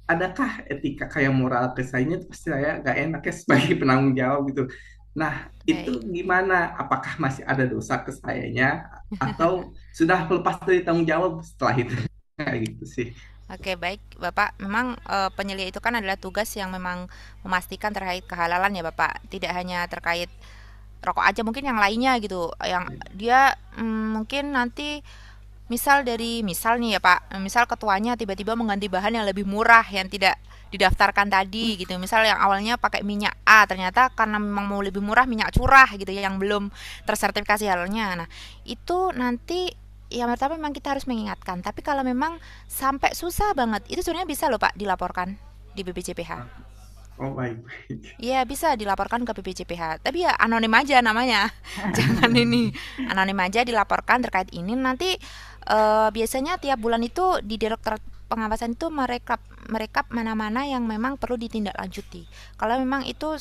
adakah etika kayak moral ke saya itu pasti saya gak enak ya sebagai penanggung jawab gitu. Nah, itu Baik. gimana? Apakah masih ada dosa ke sayanya atau sudah lepas dari tanggung jawab setelah itu? Kayak gitu sih. Oke, baik, Bapak. Memang penyelia itu kan adalah tugas yang memang memastikan terkait kehalalan ya, Bapak. Tidak hanya terkait rokok aja, mungkin yang lainnya gitu. Yang dia mungkin nanti misal nih ya, Pak. Misal ketuanya tiba-tiba mengganti bahan yang lebih murah yang tidak didaftarkan tadi gitu. Misal yang awalnya pakai minyak A, ternyata karena memang mau lebih murah minyak curah gitu ya yang belum tersertifikasi halalnya. Nah, itu nanti yang pertama memang kita harus mengingatkan. Tapi kalau memang sampai susah banget, itu sebenarnya bisa loh Pak dilaporkan di BPJPH. Oh, baik. Iya bisa dilaporkan ke BPJPH. Tapi ya anonim aja namanya. Jangan ini. Anonim aja dilaporkan terkait ini. Nanti biasanya tiap bulan itu di Direktorat Pengawasan itu merekap mana-mana yang memang perlu ditindaklanjuti. Kalau memang itu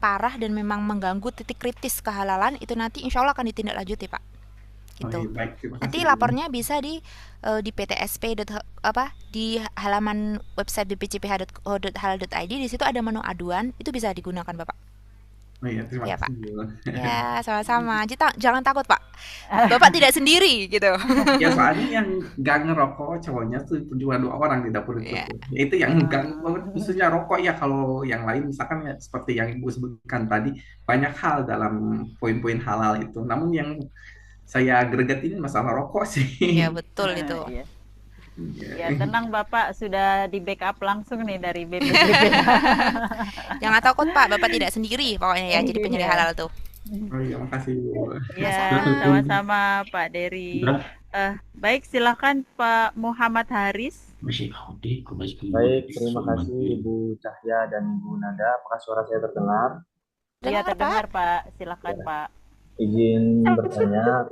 parah dan memang mengganggu titik kritis kehalalan, itu nanti insya Allah akan ditindaklanjuti Pak. Oh, Gitu. iya, baik. Terima Nanti kasih. lapornya bisa di PTSP di halaman website bpjph.halal.id. Di situ ada menu aduan, itu bisa digunakan Bapak. Oh iya, terima Ya Pak. kasih. Ya, sama-sama. Jangan takut Pak. Bapak tidak sendiri gitu. Ya soalnya yang gak ngerokok cowoknya tuh cuma 2 orang di dapur itu Ya. tuh. Ya, itu yang gak banget khususnya rokok ya. Kalau yang lain misalkan ya, seperti yang Ibu sebutkan tadi banyak hal dalam poin-poin halal itu. Namun yang saya gregetin masalah rokok sih. Ya betul itu. Iya. Ya, Iya. tenang Bapak sudah di backup langsung nih dari BPJP. Jangan takut Pak, Bapak tidak sendiri pokoknya ya jadi penyuluh Iya. halal tuh. Oh iya, makasih Bu. Ya, sama-sama Pak Dery. Baik, silakan Pak Muhammad Haris. Baik, terima kasih Ibu Cahya dan Ibu Nada. Apakah suara saya terdengar? Iya, Dengar, terdengar Pak. Silakan Pak. Izin bertanya,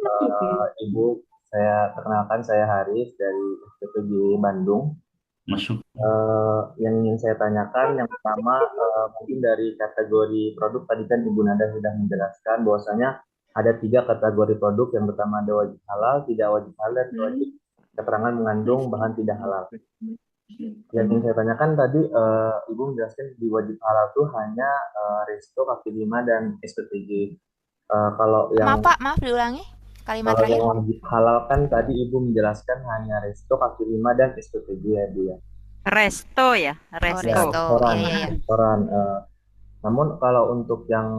Ibu, saya perkenalkan saya Haris dari SPPG Bandung. Yang ingin saya tanyakan, yang pertama mungkin dari kategori produk tadi kan Ibu Nada sudah menjelaskan bahwasanya ada 3 kategori produk. Yang pertama ada wajib halal, tidak wajib halal, dan wajib keterangan mengandung bahan tidak halal. Yang ingin saya tanyakan tadi Ibu menjelaskan di wajib halal itu hanya resto, kaki lima, dan SPPG. Kalau yang Maaf diulangi kalimat kalau terakhir. yang wajib halal kan tadi Ibu menjelaskan hanya resto, kaki lima, dan SPPG ya Bu ya. Resto ya, Oh, resto. resto. Restoran, Iya, iya. restoran. Namun kalau untuk yang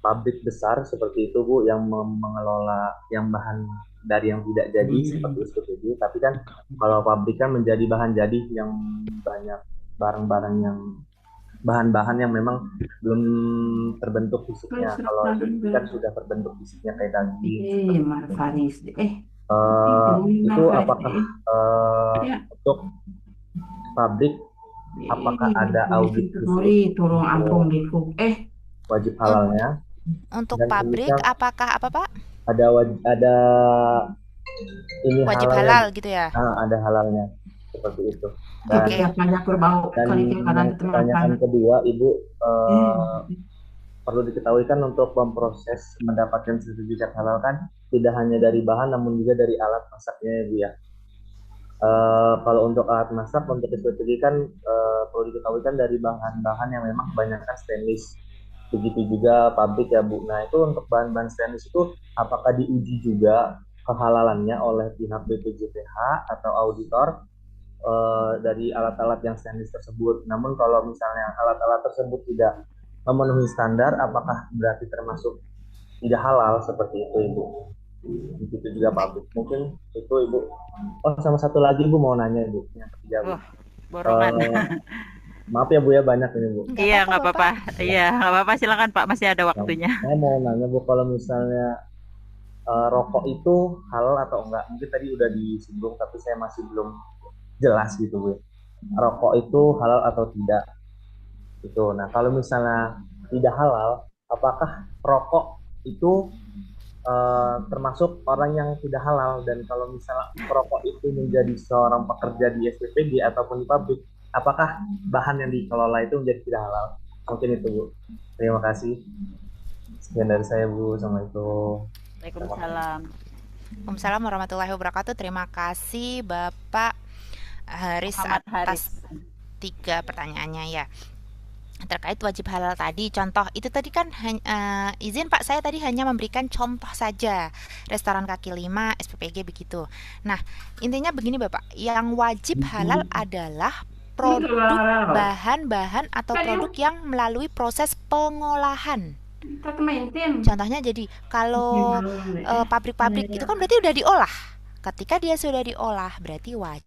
pabrik besar seperti itu Bu, yang mengelola yang bahan dari yang tidak jadi seperti SPPG, tapi kan kalau pabrik kan menjadi bahan jadi yang banyak barang-barang yang bahan-bahan yang memang belum terbentuk fisiknya. Kalau SPPG kan sudah terbentuk fisiknya kayak daging. Itu apakah untuk pabrik apakah ada audit khusus wajib halalnya? Untuk Dan pabrik semisal apakah apa Pak? ada ini Wajib halalnya, halal gitu ya. ada halalnya seperti itu. Dan Oke. pertanyaan kedua, Ibu, perlu diketahui kan untuk memproses mendapatkan sertifikat halal kan tidak hanya dari bahan namun juga dari alat masaknya ya Bu ya. Kalau untuk alat masak untuk SPPG kan perlu diketahui kan dari bahan-bahan yang memang kebanyakan stainless. Begitu juga pabrik ya Bu. Nah itu untuk bahan-bahan stainless itu apakah diuji juga kehalalannya oleh pihak BPJPH atau auditor dari alat-alat yang stainless tersebut. Namun kalau misalnya alat-alat tersebut tidak memenuhi standar, apakah berarti termasuk tidak halal seperti itu Ibu? Begitu juga pabrik. Mungkin itu Ibu. Oh sama satu lagi Ibu mau nanya Ibu. Yang ketiga Bu. Borongan. Maaf ya Bu ya banyak ini Bu. Iya, nggak apa-apa. Iya, nggak apa-apa. Silakan Pak, masih ada waktunya. Saya mau nanya Bu, kalau misalnya rokok itu halal atau enggak? Mungkin tadi udah disinggung tapi saya masih belum jelas gitu Bu. Rokok itu halal atau tidak? Itu. Nah, kalau misalnya tidak halal, apakah rokok itu termasuk orang yang tidak halal? Dan kalau misalnya perokok itu menjadi seorang pekerja di SPPG ataupun di pabrik, apakah bahan yang dikelola itu menjadi tidak halal? Mungkin itu Bu. Terima kasih. Sekian dari saya Bu. Assalamualaikum. Waalaikumsalam. Waalaikumsalam warahmatullahi wabarakatuh. Terima kasih Bapak Haris Muhammad atas Haris. 3 pertanyaannya ya. Terkait wajib halal tadi, contoh itu tadi kan izin Pak, saya tadi hanya memberikan contoh saja restoran kaki lima, SPPG begitu. Nah intinya begini Bapak, yang wajib halal adalah produk bahan-bahan atau produk yang melalui proses pengolahan. Contohnya jadi kalau pabrik-pabrik itu kan berarti udah diolah. Ketika dia sudah diolah berarti wajib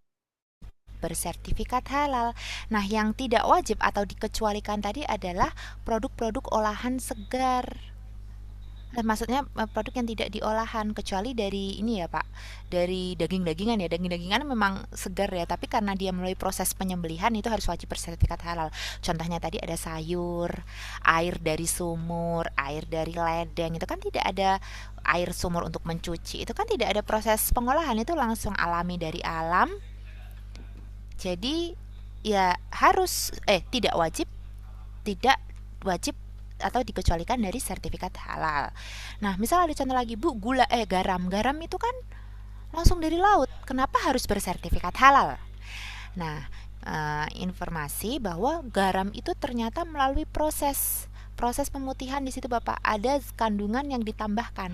bersertifikat halal. Nah, yang tidak wajib atau dikecualikan tadi adalah produk-produk olahan segar. Maksudnya produk yang tidak diolahan, kecuali dari ini ya Pak, dari daging-dagingan ya. Daging-dagingan memang segar ya, tapi karena dia melalui proses penyembelihan itu harus wajib bersertifikat halal. Contohnya tadi ada sayur, air dari sumur, air dari ledeng, itu kan tidak ada air sumur untuk mencuci. Itu kan tidak ada proses pengolahan, itu langsung alami dari alam. Jadi ya harus tidak wajib atau dikecualikan dari sertifikat halal. Nah, misal ada contoh lagi Bu, garam itu kan langsung dari laut. Kenapa harus bersertifikat halal? Nah, informasi bahwa garam itu ternyata melalui proses pemutihan di situ Bapak, ada kandungan yang ditambahkan.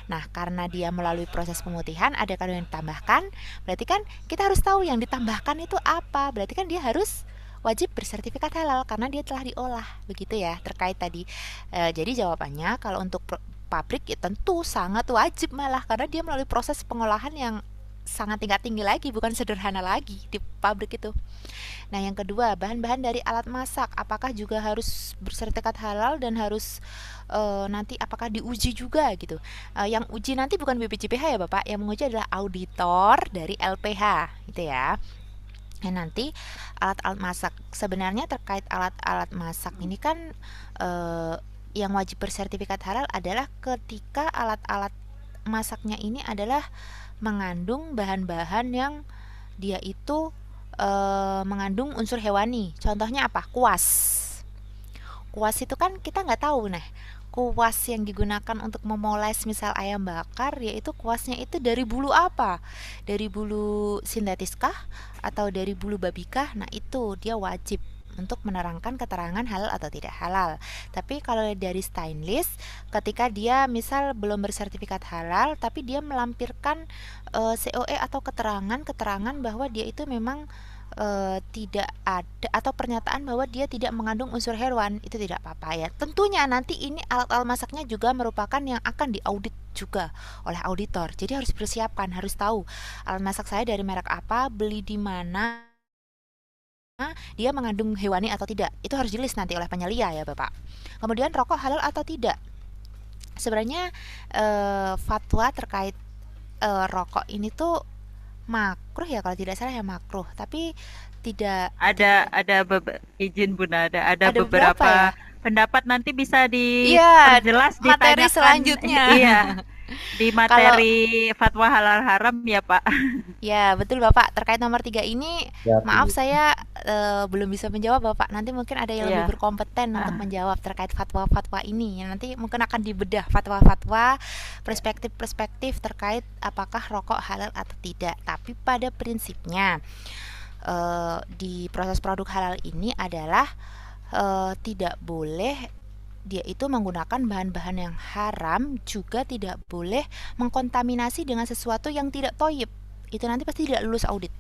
Nah, karena dia melalui proses pemutihan ada kandungan yang ditambahkan, berarti kan kita harus tahu yang ditambahkan itu apa. Berarti kan dia harus wajib bersertifikat halal karena dia telah diolah, begitu ya terkait tadi. Jadi jawabannya kalau untuk pabrik ya tentu sangat wajib malah karena dia melalui proses pengolahan yang sangat tingkat tinggi lagi, bukan sederhana lagi di pabrik itu. Nah, yang kedua, bahan-bahan dari alat masak apakah juga harus bersertifikat halal dan harus nanti apakah diuji juga gitu. Yang uji nanti bukan BPJPH ya Bapak, yang menguji adalah auditor dari LPH gitu ya. Nah, nanti alat-alat masak sebenarnya terkait alat-alat masak ini kan yang wajib bersertifikat halal adalah ketika alat-alat masaknya ini adalah mengandung bahan-bahan yang dia itu mengandung unsur hewani. Contohnya apa? Kuas. Kuas itu kan kita nggak tahu. Nah, kuas yang digunakan untuk memoles misal ayam bakar, yaitu kuasnya itu dari bulu apa? Dari bulu sintetis kah? Atau dari bulu babi kah? Nah, itu dia wajib untuk menerangkan keterangan halal atau tidak halal. Tapi kalau dari stainless, ketika dia misal belum bersertifikat halal, tapi dia melampirkan COE atau keterangan bahwa dia itu memang tidak ada, atau pernyataan bahwa dia tidak mengandung unsur hewan, itu tidak apa-apa ya. Tentunya nanti ini alat-alat masaknya juga merupakan yang akan diaudit juga oleh auditor. Jadi harus persiapkan, harus tahu alat masak saya dari merek apa, beli di mana, dia mengandung hewani atau tidak. Itu harus ditulis nanti oleh penyelia ya Bapak. Kemudian rokok halal atau tidak. Sebenarnya fatwa terkait rokok ini tuh makruh ya, kalau tidak salah ya makruh, tapi tidak Ada izin Bunda, ada ada beberapa beberapa ya. pendapat, nanti bisa Iya, diperjelas, materi ditanyakan selanjutnya. iya di Kalau materi fatwa halal haram ya Pak. ya betul Bapak, terkait nomor 3 ini Ya, maaf Ibu. saya belum bisa menjawab Bapak. Nanti mungkin ada yang lebih Iya. berkompeten untuk Ah, menjawab terkait fatwa-fatwa ini. Nanti mungkin akan dibedah fatwa-fatwa, perspektif-perspektif terkait apakah rokok halal atau tidak. Tapi pada prinsipnya di proses produk halal ini adalah tidak boleh dia itu menggunakan bahan-bahan yang haram, juga tidak boleh mengkontaminasi dengan sesuatu yang tidak thoyyib. Itu nanti pasti tidak lulus audit.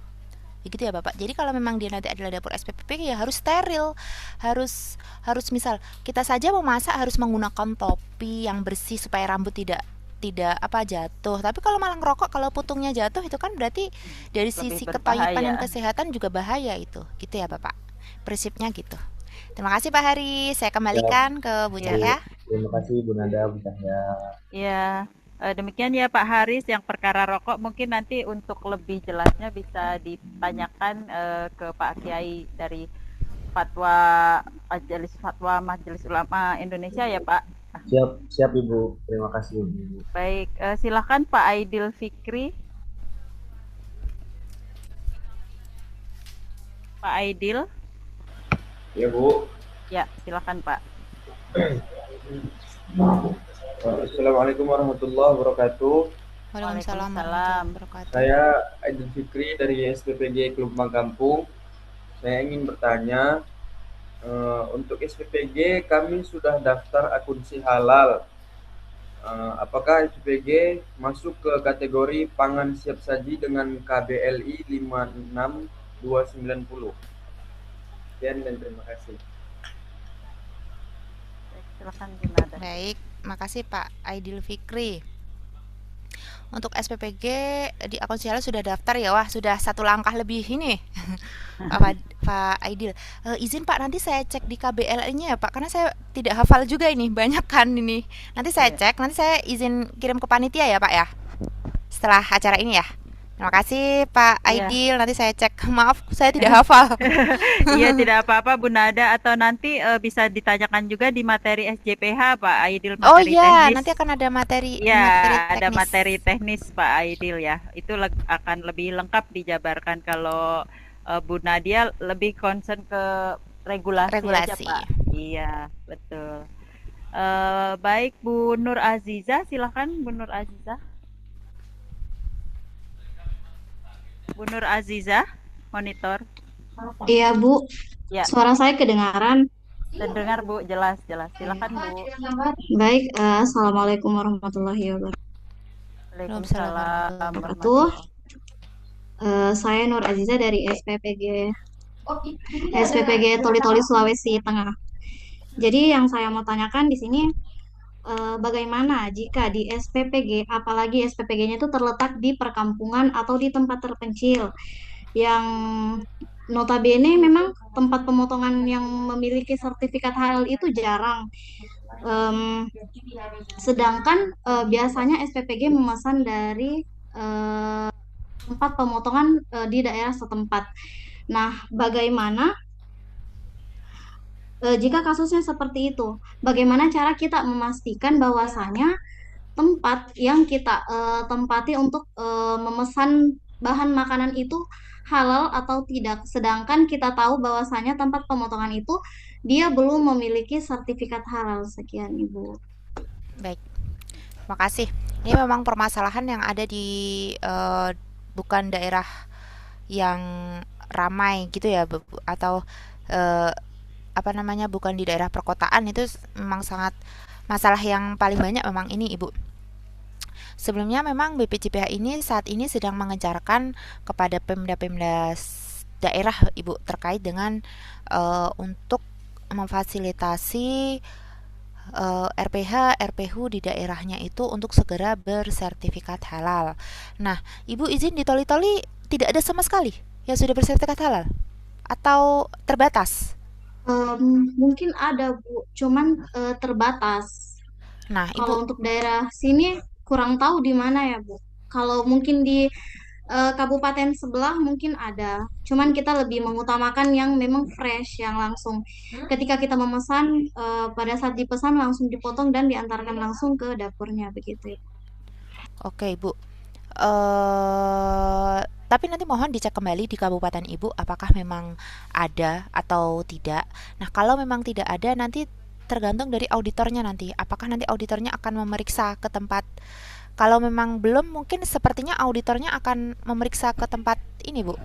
Begitu ya Bapak. Jadi kalau memang dia nanti adalah dapur SPPP ya harus steril. Harus harus misal kita saja memasak harus menggunakan topi yang bersih supaya rambut tidak tidak apa jatuh. Tapi kalau malah ngerokok, kalau putungnya jatuh itu kan berarti dari lebih sisi ketoyiban dan berbahaya. kesehatan juga bahaya itu. Gitu ya Bapak. Prinsipnya gitu. Terima kasih Pak Hari. Saya Ya, kembalikan ke Bu Ya, Cahya. terima kasih Bu Nada, Bu Cahya. ya. Demikian ya Pak Haris, yang perkara rokok mungkin nanti untuk lebih jelasnya bisa ditanyakan ke Pak Kiai dari Fatwa Majelis Ulama Indonesia ya Pak. Siap, siap Ibu. Terima kasih Ibu. Baik, silakan Pak Aidil Fikri. Pak Aidil, Ya Bu. ya silakan Pak. Assalamualaikum warahmatullahi wabarakatuh. Waalaikumsalam warahmatullahi Waalaikumsalam. wabarakatuh. Saya Aidil Fikri dari SPPG Kelubang Kampung. Saya ingin bertanya, untuk SPPG kami sudah daftar akuntansi halal. Apakah SPPG masuk ke kategori pangan siap saji dengan KBLI 56290? Sekian dan terima kasih. Baik, silakan Bu Nada. Baik, makasih Pak Aidil Fikri. Untuk SPPG di akun Siala sudah daftar ya, wah sudah satu langkah lebih ini. Pak Aidil, izin Pak nanti saya cek di KBL-nya ya Pak, karena saya tidak hafal juga ini, banyak kan ini. Nanti saya Iya. cek, nanti saya izin kirim ke panitia ya Pak ya, setelah acara ini ya. Terima kasih Pak Iya. Aidil, nanti saya cek. Maaf saya tidak hafal. Iya, tidak apa-apa Bu Nada, atau nanti bisa ditanyakan juga di materi SJPH Pak Aidil, Oh materi iya, teknis. nanti akan ada materi Ya, ada teknis. materi teknis Pak Aidil ya. Itu akan lebih lengkap dijabarkan. Kalau Bu Nadia lebih concern ke regulasi aja Regulasi. Pak. Iya, betul. Baik Bu Nur Aziza, silakan Bu Nur Aziza. Bu Nur Aziza, monitor. Iya, Bu. Ya, Suara saya kedengaran. terdengar Bu, jelas, jelas. Silakan Bu. Baik, Assalamualaikum warahmatullahi wabarakatuh. Waalaikumsalam Waalaikumsalam warahmatullahi warahmatullahi. Saya Nur Aziza dari SPPG Toli Toli Sulawesi Tengah. Jadi yang saya mau tanyakan di sini, bagaimana jika di SPPG, apalagi SPPG-nya itu terletak di perkampungan atau di tempat terpencil, yang notabene memang tempat pemotongan yang memiliki sertifikat halal itu jarang. Em, Sedangkan biasanya SPPG memesan dari tempat pemotongan di daerah setempat. Nah, bagaimana jika kasusnya seperti itu? Bagaimana cara kita memastikan bahwasanya tempat yang kita tempati untuk memesan bahan makanan itu halal atau tidak? Sedangkan kita tahu bahwasanya tempat pemotongan itu dia belum memiliki sertifikat halal. Sekian, Ibu. Baik, makasih. Ini memang permasalahan yang ada di bukan daerah yang ramai gitu ya, atau eh, apa namanya, bukan di daerah perkotaan. Itu memang sangat masalah yang paling banyak memang ini, Ibu. Sebelumnya memang BPJPH ini saat ini sedang mengejarkan kepada Pemda-Pemda daerah, Ibu, terkait dengan untuk memfasilitasi RPH, RPHU di daerahnya itu untuk segera bersertifikat halal. Nah, Ibu izin di Toli-Toli tidak ada sama sekali yang sudah bersertifikat halal atau terbatas? Mungkin ada, Bu, cuman terbatas. Nah, Kalau Ibu, untuk daerah sini kurang tahu di mana ya, Bu. Kalau mungkin di kabupaten sebelah mungkin ada. Cuman kita lebih mengutamakan yang memang fresh, yang langsung ketika kita memesan pada saat dipesan langsung dipotong dan diantarkan langsung ke dapurnya begitu. oke, Ibu. Tapi nanti mohon dicek kembali di kabupaten Ibu apakah memang ada atau tidak. Nah, kalau memang tidak ada, nanti tergantung dari auditornya nanti. Apakah nanti auditornya akan memeriksa ke tempat. Kalau memang belum, mungkin sepertinya auditornya akan memeriksa ke tempat ini, Bu.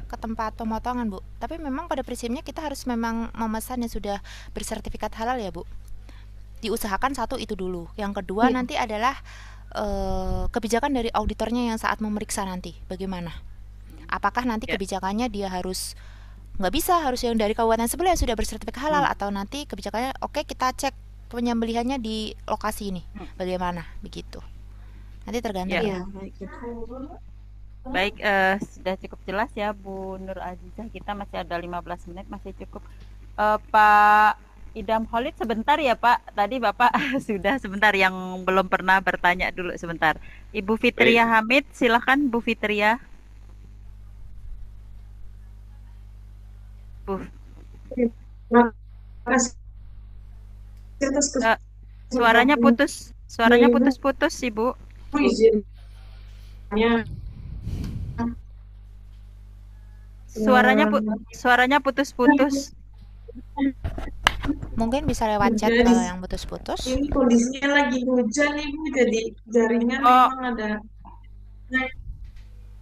Ke tempat pemotongan, Bu. Tapi memang pada prinsipnya kita harus memang memesan yang sudah bersertifikat halal ya, Bu. Diusahakan satu itu dulu. Yang kedua Iya. nanti adalah kebijakan dari auditornya yang saat memeriksa nanti bagaimana. Apakah nanti Ya. kebijakannya dia harus nggak bisa, harus yang dari kabupaten sebelah yang sudah bersertifikat halal, atau nanti kebijakannya oke, kita cek penyembelihannya di lokasi ini bagaimana, begitu. Nanti tergantung Ya. ya. Iya, baik. Baik, sudah cukup jelas ya Bu Nur Azizah. Kita masih ada 15 menit, masih cukup. Pak Idam Khalid sebentar ya Pak. Tadi Bapak sudah sebentar, yang belum pernah bertanya dulu sebentar. Ibu Fitria Hamid, silakan Bu Fitria. Bu, Terima kasih atas suaranya putus, suaranya putus-putus Ibu. izinnya. Suaranya putus-putus. Mungkin bisa lewat chat kalau yang putus-putus. Ini kondisinya lagi hujan Ibu, jadi jaringan Oh. memang ada.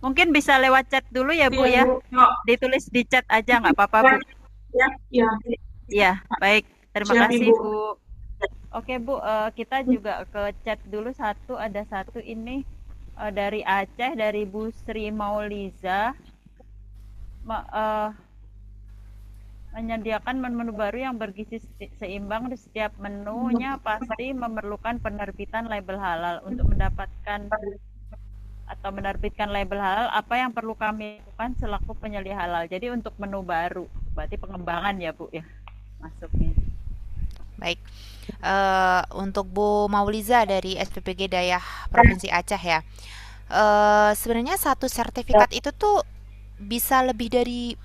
Mungkin bisa lewat chat dulu ya Bu Iya, ya. Bu. Ditulis di chat aja nggak apa-apa Bu. Ya, ya. Iya, baik. Terima Siap, kasih Ibu. Bu. Oke Bu, kita juga ke chat dulu satu. Ada satu ini dari Aceh, dari Bu Sri Mauliza. Menyediakan menu baru yang bergizi seimbang. Di setiap menunya pasti memerlukan penerbitan label halal. Untuk mendapatkan atau menerbitkan label halal, apa yang perlu kami lakukan selaku penyelia halal? Jadi untuk menu baru, berarti pengembangan ya Bu ya masuknya. Baik. Untuk Bu Mauliza dari SPPG Dayah Provinsi Aceh ya. Sebenarnya satu sertifikat itu tuh bisa lebih dari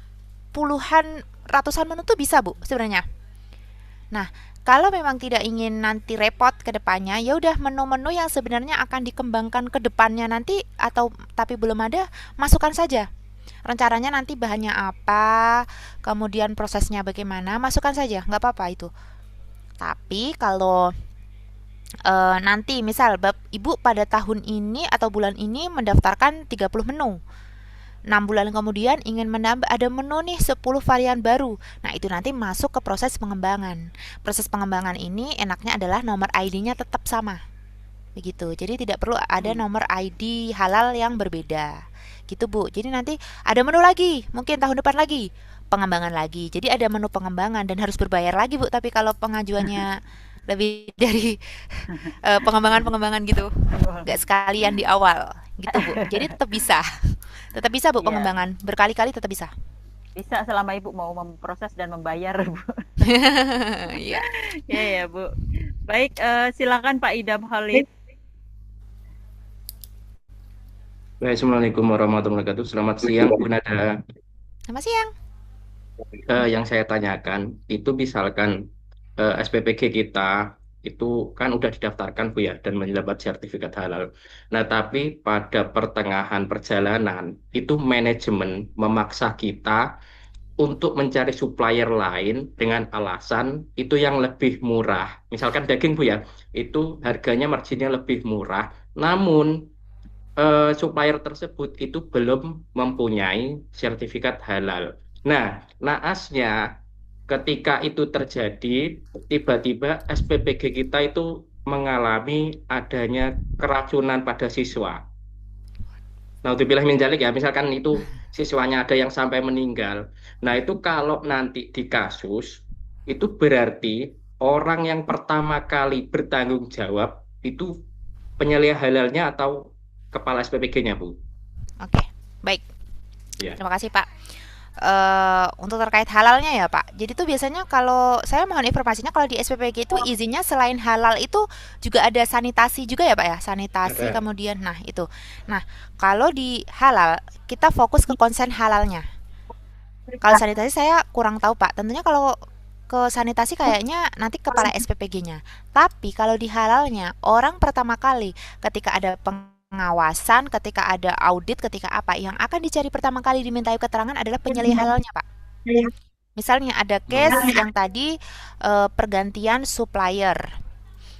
puluhan, ratusan menu tuh bisa Bu sebenarnya. Nah, kalau memang tidak ingin nanti repot ke depannya, ya udah menu-menu yang sebenarnya akan dikembangkan ke depannya nanti, atau tapi belum ada, masukkan saja. Rencananya nanti bahannya apa, kemudian prosesnya bagaimana, masukkan saja, nggak apa-apa itu. Tapi kalau nanti misal Ibu pada tahun ini atau bulan ini mendaftarkan 30 menu, 6 bulan kemudian ingin menambah, ada menu nih 10 varian baru. Nah, itu nanti masuk ke proses pengembangan. Proses pengembangan ini enaknya adalah nomor ID-nya tetap sama. Begitu. Jadi tidak perlu ada nomor ID halal yang berbeda. Gitu, Bu. Jadi nanti ada menu lagi, mungkin tahun depan lagi, pengembangan lagi. Jadi ada menu pengembangan dan harus berbayar lagi, Bu. Tapi kalau pengajuannya lebih dari pengembangan-pengembangan gitu. Nggak sekalian di awal gitu, Bu. Jadi tetap bisa. Tetap bisa, Bu, Iya, pengembangan. Berkali-kali tetap bisa. bisa selama Ibu mau memproses dan membayar, Bu. Iya. Iya ya, Bu. Baik, silakan Pak Idam Khalid. Baik, Assalamualaikum warahmatullahi wabarakatuh. Selamat siang, Bu Nada. Selamat siang. Yang saya tanyakan itu misalkan SPPG kita itu kan udah didaftarkan Bu ya dan mendapat sertifikat halal. Nah, tapi pada pertengahan perjalanan itu manajemen memaksa kita untuk mencari supplier lain dengan alasan itu yang lebih murah. Misalkan daging Bu ya, itu harganya marginnya lebih murah. Namun supplier tersebut itu belum mempunyai sertifikat halal. Nah, naasnya ketika itu terjadi, tiba-tiba SPPG kita itu mengalami adanya keracunan pada siswa. Nah, pilih menjalik ya, misalkan itu siswanya ada yang sampai meninggal. Nah, itu kalau nanti di kasus, itu berarti orang yang pertama kali bertanggung jawab itu penyelia halalnya atau kepala SPPG-nya, Bu. Oke, baik. Ya. Terima kasih, Pak. Untuk terkait halalnya ya, Pak. Jadi tuh biasanya kalau saya mohon informasinya kalau di SPPG itu izinnya selain halal itu juga ada sanitasi juga ya, Pak ya. Sanitasi Ada. kemudian nah itu. Nah, kalau di halal kita fokus ke konsen halalnya. Kalau sanitasi saya kurang tahu, Pak. Tentunya kalau ke sanitasi kayaknya nanti kepala SPPG-nya. Tapi kalau di halalnya orang pertama kali ketika ada pengawasan, ketika ada audit, ketika apa yang akan dicari pertama kali dimintai keterangan adalah penyelia halalnya, Pak. Misalnya ada case yang tadi pergantian supplier,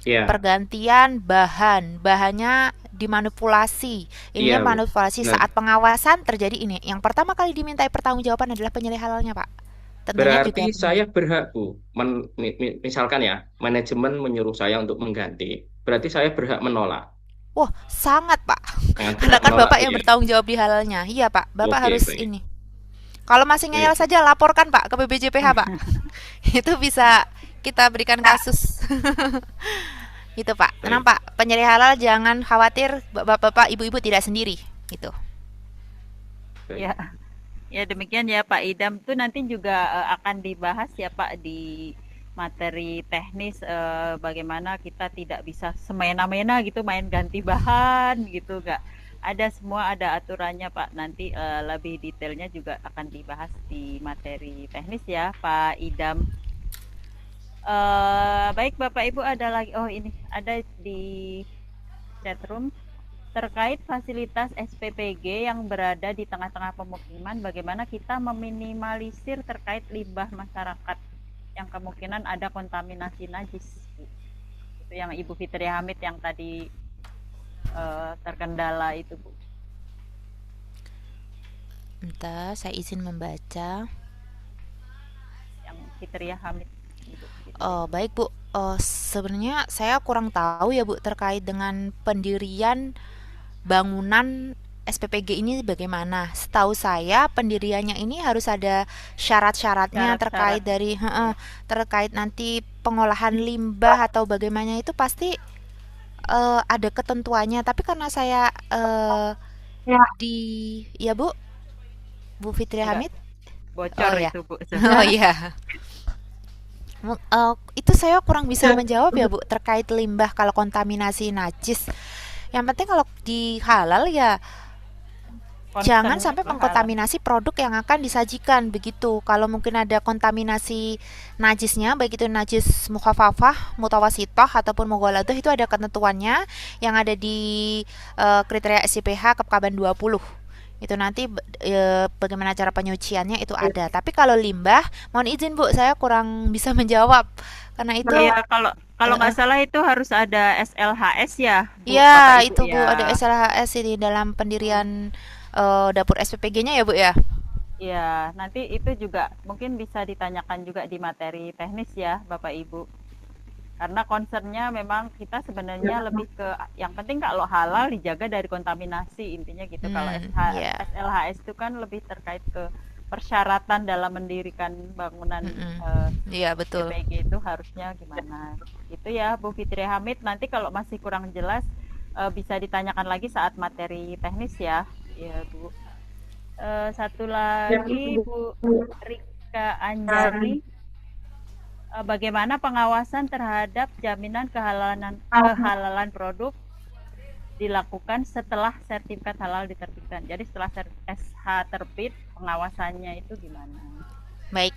Iya, pergantian bahannya dimanipulasi. Ininya iya, Bu. manipulasi Nah, saat pengawasan terjadi ini. Yang pertama kali dimintai pertanggungjawaban adalah penyelia halalnya, Pak. Tentunya juga berarti saya berhak, Bu. Misalkan ya, manajemen menyuruh saya untuk mengganti. Berarti saya berhak menolak. wah, sangat, Pak. Sangat Karena berhak kan menolak, Bapak Bu yang ya. bertanggung jawab di halalnya. Iya, Pak. Bapak Oke, harus baik. ini. Kalau masih ngeyel Baik. saja laporkan, Pak, ke BPJPH, Pak. Itu bisa kita berikan kasus. Gitu, Pak. Tenang, Baik. Pak. Penyelia halal jangan khawatir, Bapak-bapak, Ibu-ibu tidak sendiri. Gitu. Baik. Ya, ya demikian ya Pak Idam. Itu nanti juga akan dibahas ya Pak di materi teknis bagaimana kita tidak bisa semena-mena gitu main ganti bahan gitu nggak. Ada semua ada aturannya Pak. Nanti lebih detailnya juga akan dibahas di materi teknis ya Pak Idam. Baik Bapak Ibu ada lagi. Oh ini ada di chatroom terkait fasilitas SPPG yang berada di tengah-tengah pemukiman, bagaimana kita meminimalisir terkait limbah masyarakat yang kemungkinan ada kontaminasi najis. Itu yang Ibu Fitri Hamid yang tadi terkendala itu, Bu. Bentar, saya izin membaca. Yang Fitri Hamid. Ibu Fitri. Oh, baik, Bu. Sebenarnya saya kurang tahu ya, Bu, terkait dengan pendirian bangunan SPPG ini bagaimana. Setahu saya pendiriannya ini harus ada syarat-syaratnya terkait Syarat-syarat. dari terkait nanti pengolahan limbah atau bagaimana itu pasti ada ketentuannya. Tapi karena saya di ya, Bu Fitri Enggak Hamid. bocor Oh ya. itu, Bu. Oh iya. Itu saya kurang bisa menjawab ya, Bu, terkait limbah kalau kontaminasi najis. Yang penting kalau di halal ya jangan Concernnya sampai ke halal. mengkontaminasi produk yang akan disajikan begitu. Kalau mungkin ada kontaminasi najisnya, baik itu najis mukhafafah, mutawasithah ataupun mughaladah, itu ada ketentuannya yang ada di kriteria SCPH Kepkaban 20. Itu nanti bagaimana cara penyuciannya itu ada. Tapi kalau limbah, mohon izin Bu, saya kurang bisa menjawab karena itu Iya, kalau nggak salah itu harus ada SLHS ya, Bu, iya, Bapak Ibu itu Bu, ada ya. SLHS ini dalam pendirian dapur SPPG-nya ya, Bu ya. Ya, nanti itu juga mungkin bisa ditanyakan juga di materi teknis ya, Bapak Ibu. Karena concernnya memang kita sebenarnya lebih ke yang penting kalau halal dijaga dari kontaminasi intinya gitu. Kalau Ya. SLHS itu kan lebih terkait ke persyaratan dalam mendirikan bangunan Iya, betul. SPPG itu harusnya gimana. Itu ya Bu Fitri Hamid, nanti kalau masih kurang jelas bisa ditanyakan lagi saat materi teknis ya. Iya Bu. Satu lagi Bu Rika Anjani, bagaimana pengawasan terhadap jaminan kehalalan produk dilakukan setelah sertifikat halal diterbitkan. Jadi setelah SH terbit, pengawasannya itu gimana? Baik,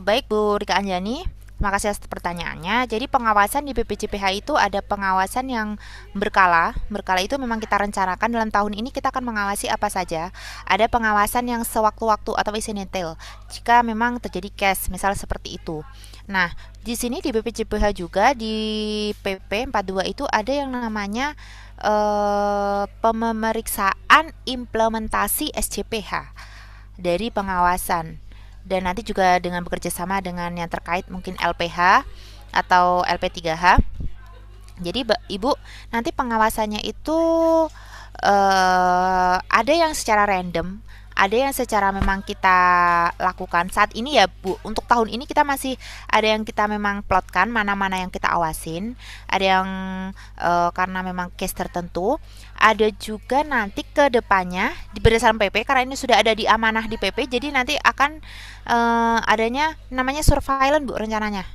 baik Bu Rika Anjani, terima kasih atas pertanyaannya. Jadi pengawasan di BPJPH itu ada pengawasan yang berkala. Berkala itu memang kita rencanakan dalam tahun ini kita akan mengawasi apa saja. Ada pengawasan yang sewaktu-waktu atau incidental. Jika memang terjadi case, misal seperti itu. Nah, di sini di BPJPH juga di PP 42 itu ada yang namanya pemeriksaan implementasi SCPH dari pengawasan, dan nanti juga dengan bekerja sama dengan yang terkait mungkin LPH atau LP3H. Jadi Ibu, nanti pengawasannya itu ada yang secara random, ada yang secara memang kita lakukan saat ini ya Bu. Untuk tahun ini kita masih ada yang kita memang plotkan mana-mana yang kita awasin, ada yang karena memang case tertentu, ada juga nanti ke depannya berdasarkan PP, karena ini sudah ada di amanah di PP, jadi nanti akan adanya namanya surveillance Bu rencananya.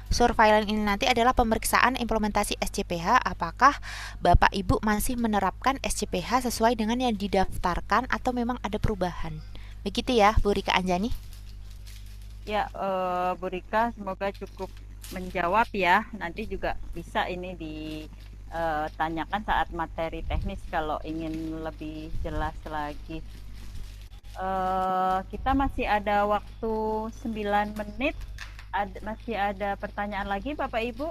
Surveillance ini nanti adalah pemeriksaan implementasi SCPH, apakah Bapak Ibu masih menerapkan SCPH sesuai dengan yang didaftarkan atau memang ada perubahan. Begitu ya Bu Rika Anjani. Ya Bu Rika, semoga cukup menjawab ya. Nanti juga bisa ini ditanyakan saat materi teknis kalau ingin lebih jelas lagi. Kita masih ada waktu 9 menit. Masih ada pertanyaan lagi Bapak Ibu?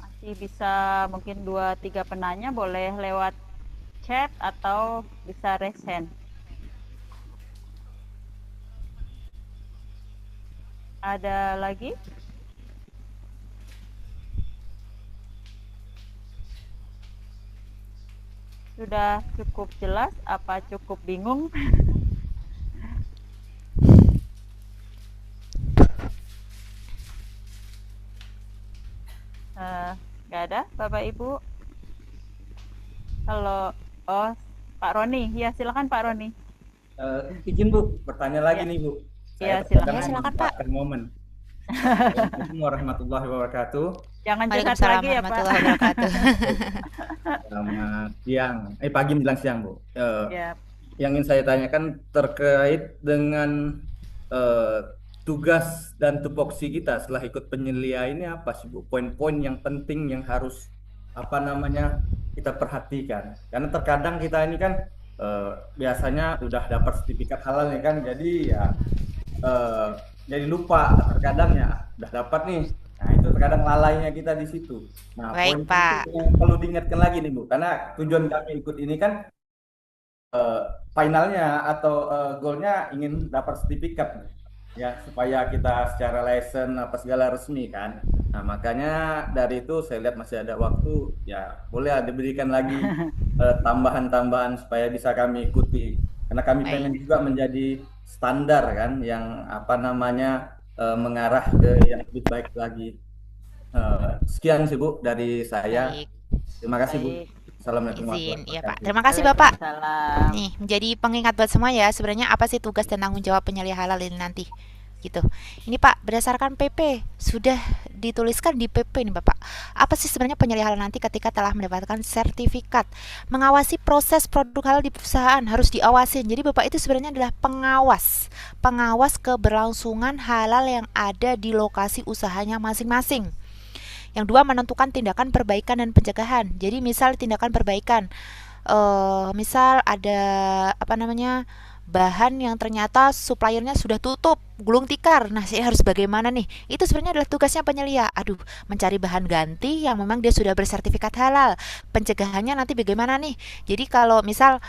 Masih bisa mungkin 2-3 penanya, boleh lewat chat atau bisa raise hand. Ada lagi? Sudah cukup jelas? Apa cukup bingung? Nggak ada Bapak Ibu? Kalau Pak Roni, ya silakan Pak Roni. Izin Bu, bertanya lagi nih Bu. Ya silakan Pak. Momen. Assalamualaikum warahmatullahi wabarakatuh. Jangan curhat lagi ya Pak. Selamat siang. Pagi menjelang siang Bu. Ya. Yang ingin saya tanyakan terkait dengan tugas dan tupoksi kita setelah ikut penyelia ini apa sih Bu? Poin-poin yang penting yang harus kita perhatikan. Karena terkadang kita ini kan biasanya udah dapat sertifikat halal nih kan, jadi ya jadi lupa terkadang ya udah dapat nih. Nah itu terkadang lalainya kita di situ. Nah baik, poin Pak. yang perlu diingatkan lagi nih Bu, karena tujuan kami ikut ini kan finalnya atau goalnya ingin dapat sertifikat ya, supaya kita secara license apa segala resmi kan. Nah makanya dari itu saya lihat masih ada waktu ya, boleh diberikan lagi tambahan-tambahan supaya bisa kami ikuti, karena kami pengen juga menjadi standar kan yang mengarah ke yang lebih baik lagi. Sekian sih Bu dari saya. Baik. Terima kasih Bu. Assalamualaikum warahmatullahi wabarakatuh. Pak. Terima kasih Bapak. Nih, menjadi pengingat buat semua ya, sebenarnya apa sih tugas dan tanggung jawab penyelia halal ini nanti. Gitu. Ini Pak, berdasarkan PP sudah dituliskan di PP nih Bapak. Apa sih sebenarnya penyelia halal nanti ketika telah mendapatkan sertifikat? Mengawasi proses produk halal di perusahaan harus diawasin. Jadi Bapak itu sebenarnya adalah pengawas keberlangsungan halal yang ada di lokasi usahanya masing-masing. Yang dua, menentukan tindakan perbaikan dan pencegahan. Jadi misal tindakan perbaikan, misal ada bahan yang ternyata suppliernya sudah tutup, gulung tikar. Nah, saya harus bagaimana nih? Itu sebenarnya adalah tugasnya penyelia. Mencari bahan ganti yang memang dia sudah bersertifikat halal. Pencegahannya nanti bagaimana nih? Jadi kalau misal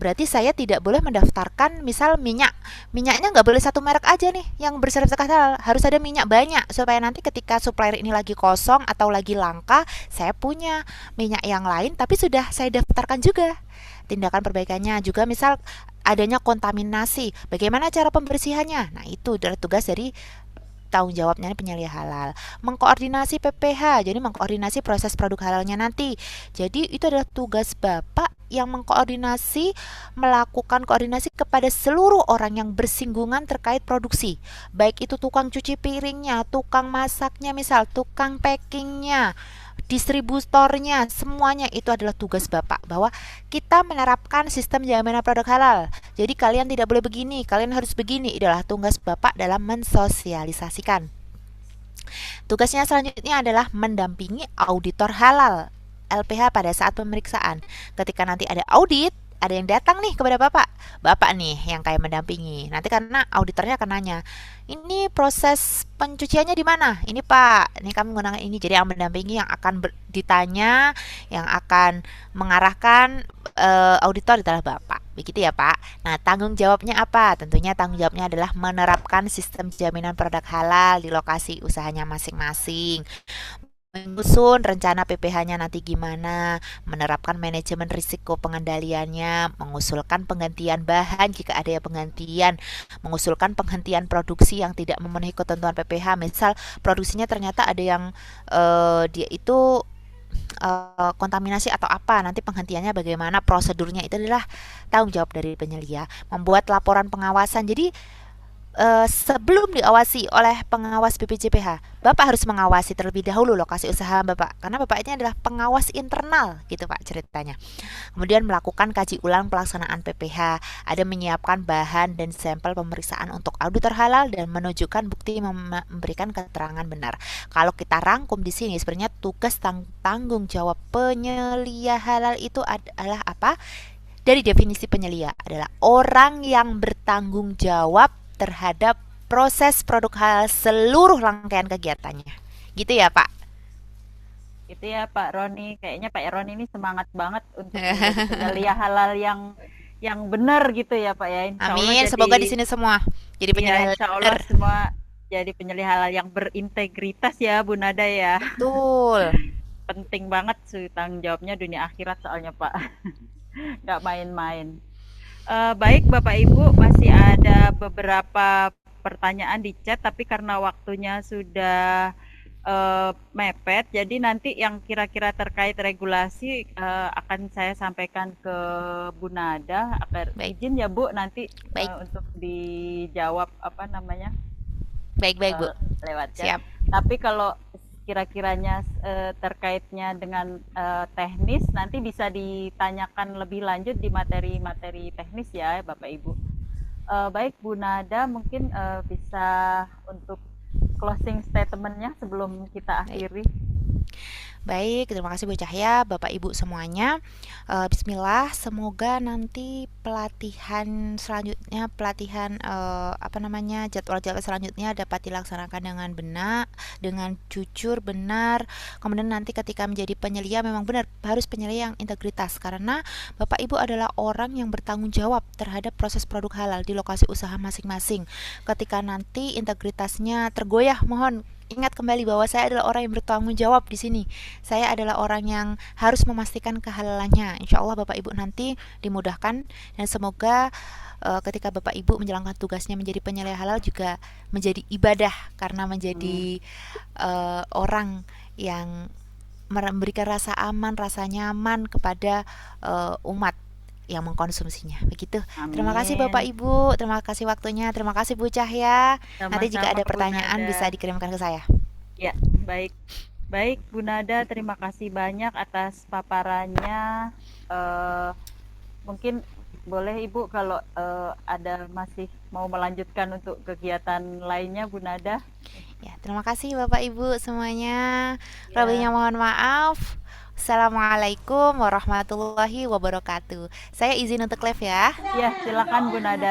berarti saya tidak boleh mendaftarkan misal minyaknya nggak boleh satu merek aja nih yang bersertifikat halal, harus ada minyak banyak supaya nanti ketika supplier ini lagi kosong atau lagi langka, saya punya minyak yang lain tapi sudah saya daftarkan juga. Tindakan perbaikannya juga misal adanya kontaminasi. Bagaimana cara pembersihannya? Nah, itu adalah tugas dari tanggung jawabnya penyelia halal. Mengkoordinasi PPH, jadi mengkoordinasi proses produk halalnya nanti. Jadi itu adalah tugas Bapak yang mengkoordinasi, melakukan koordinasi kepada seluruh orang yang bersinggungan terkait produksi. Baik itu tukang cuci piringnya, tukang masaknya, misal tukang packingnya, distributornya, semuanya itu adalah tugas Bapak, bahwa kita menerapkan sistem jaminan produk halal. Jadi kalian tidak boleh begini, kalian harus begini. Adalah tugas Bapak dalam mensosialisasikan. Tugasnya selanjutnya adalah mendampingi auditor halal LPH pada saat pemeriksaan. Ketika nanti ada audit, ada yang datang nih kepada Bapak nih yang kayak mendampingi. Nanti karena auditornya akan nanya, ini proses pencuciannya di mana? Ini Pak, ini kami menggunakan ini. Jadi yang mendampingi, yang akan ditanya, yang akan mengarahkan auditor adalah Bapak. Begitu ya Pak. Nah, tanggung jawabnya apa? Tentunya tanggung jawabnya adalah menerapkan sistem jaminan produk halal di lokasi usahanya masing-masing, menyusun rencana PPH-nya nanti gimana, menerapkan manajemen risiko pengendaliannya, mengusulkan penggantian bahan jika ada yang penggantian, mengusulkan penghentian produksi yang tidak memenuhi ketentuan PPH. Misal produksinya ternyata ada yang dia itu kontaminasi atau apa, nanti penghentiannya bagaimana, prosedurnya, itu adalah tanggung jawab dari penyelia. Membuat laporan pengawasan. Jadi sebelum diawasi oleh pengawas BPJPH, Bapak harus mengawasi terlebih dahulu lokasi usaha Bapak, karena Bapak ini adalah pengawas internal gitu Pak ceritanya. Kemudian melakukan kaji ulang pelaksanaan PPH, ada menyiapkan bahan dan sampel pemeriksaan untuk auditor halal dan menunjukkan bukti memberikan keterangan benar. Kalau kita rangkum di sini, sebenarnya tugas tanggung jawab penyelia halal itu adalah apa? Dari definisi penyelia adalah orang yang bertanggung jawab terhadap proses produk halal seluruh rangkaian kegiatannya. Gitu ya Pak? Itu ya Pak Roni, kayaknya Pak Roni ini semangat banget untuk menjadi penyelia halal yang benar gitu ya Pak ya. Insya Allah Amin, jadi, semoga di sini semua jadi penyelia halal. Insya Allah semua jadi penyelia halal yang berintegritas ya Bu Nada ya. Betul. Penting banget sih tanggung jawabnya dunia akhirat soalnya Pak. Nggak main-main. Baik Bapak Ibu, masih ada beberapa pertanyaan di chat, tapi karena waktunya sudah mepet, jadi nanti yang kira-kira terkait regulasi akan saya sampaikan ke Bu Nada. Izin ya Bu, nanti untuk dijawab apa namanya? Baik Bu. Lewat Siap. chat. Tapi kalau kira-kiranya terkaitnya dengan teknis, nanti bisa ditanyakan lebih lanjut di materi-materi teknis ya Bapak Ibu. Baik Bu Nada, mungkin bisa untuk closing statement-nya sebelum kita akhiri. Baik, terima kasih Bu Cahya, Bapak Ibu semuanya. Bismillah, semoga nanti pelatihan selanjutnya, jadwal-jadwal selanjutnya dapat dilaksanakan dengan benar, dengan jujur, benar. Kemudian nanti ketika menjadi penyelia memang benar harus penyelia yang integritas, karena Bapak Ibu adalah orang yang bertanggung jawab terhadap proses produk halal di lokasi usaha masing-masing. Ketika nanti integritasnya tergoyah, mohon ingat kembali bahwa saya adalah orang yang bertanggung jawab di sini. Saya adalah orang yang harus memastikan kehalalannya. Insya Allah Bapak Ibu nanti dimudahkan, dan semoga ketika Bapak Ibu menjalankan tugasnya menjadi penyelia halal juga menjadi ibadah, karena menjadi orang yang memberikan rasa aman, rasa nyaman kepada umat yang mengkonsumsinya. Begitu. Amin. Terima kasih Bapak Ibu, terima kasih waktunya, terima kasih Bu Cahya. Nanti jika ada pertanyaan bisa dikirimkan ke saya. Ya, baik. Baik Bu Nada, terima kasih banyak atas paparannya. Mungkin boleh Ibu kalau ada masih mau melanjutkan untuk kegiatan lainnya Bu Nada. Ya, terima kasih Bapak Ibu semuanya. Lebihnya mohon maaf. Assalamualaikum warahmatullahi wabarakatuh. Saya izin untuk live ya. Ya, silakan Bu Nada.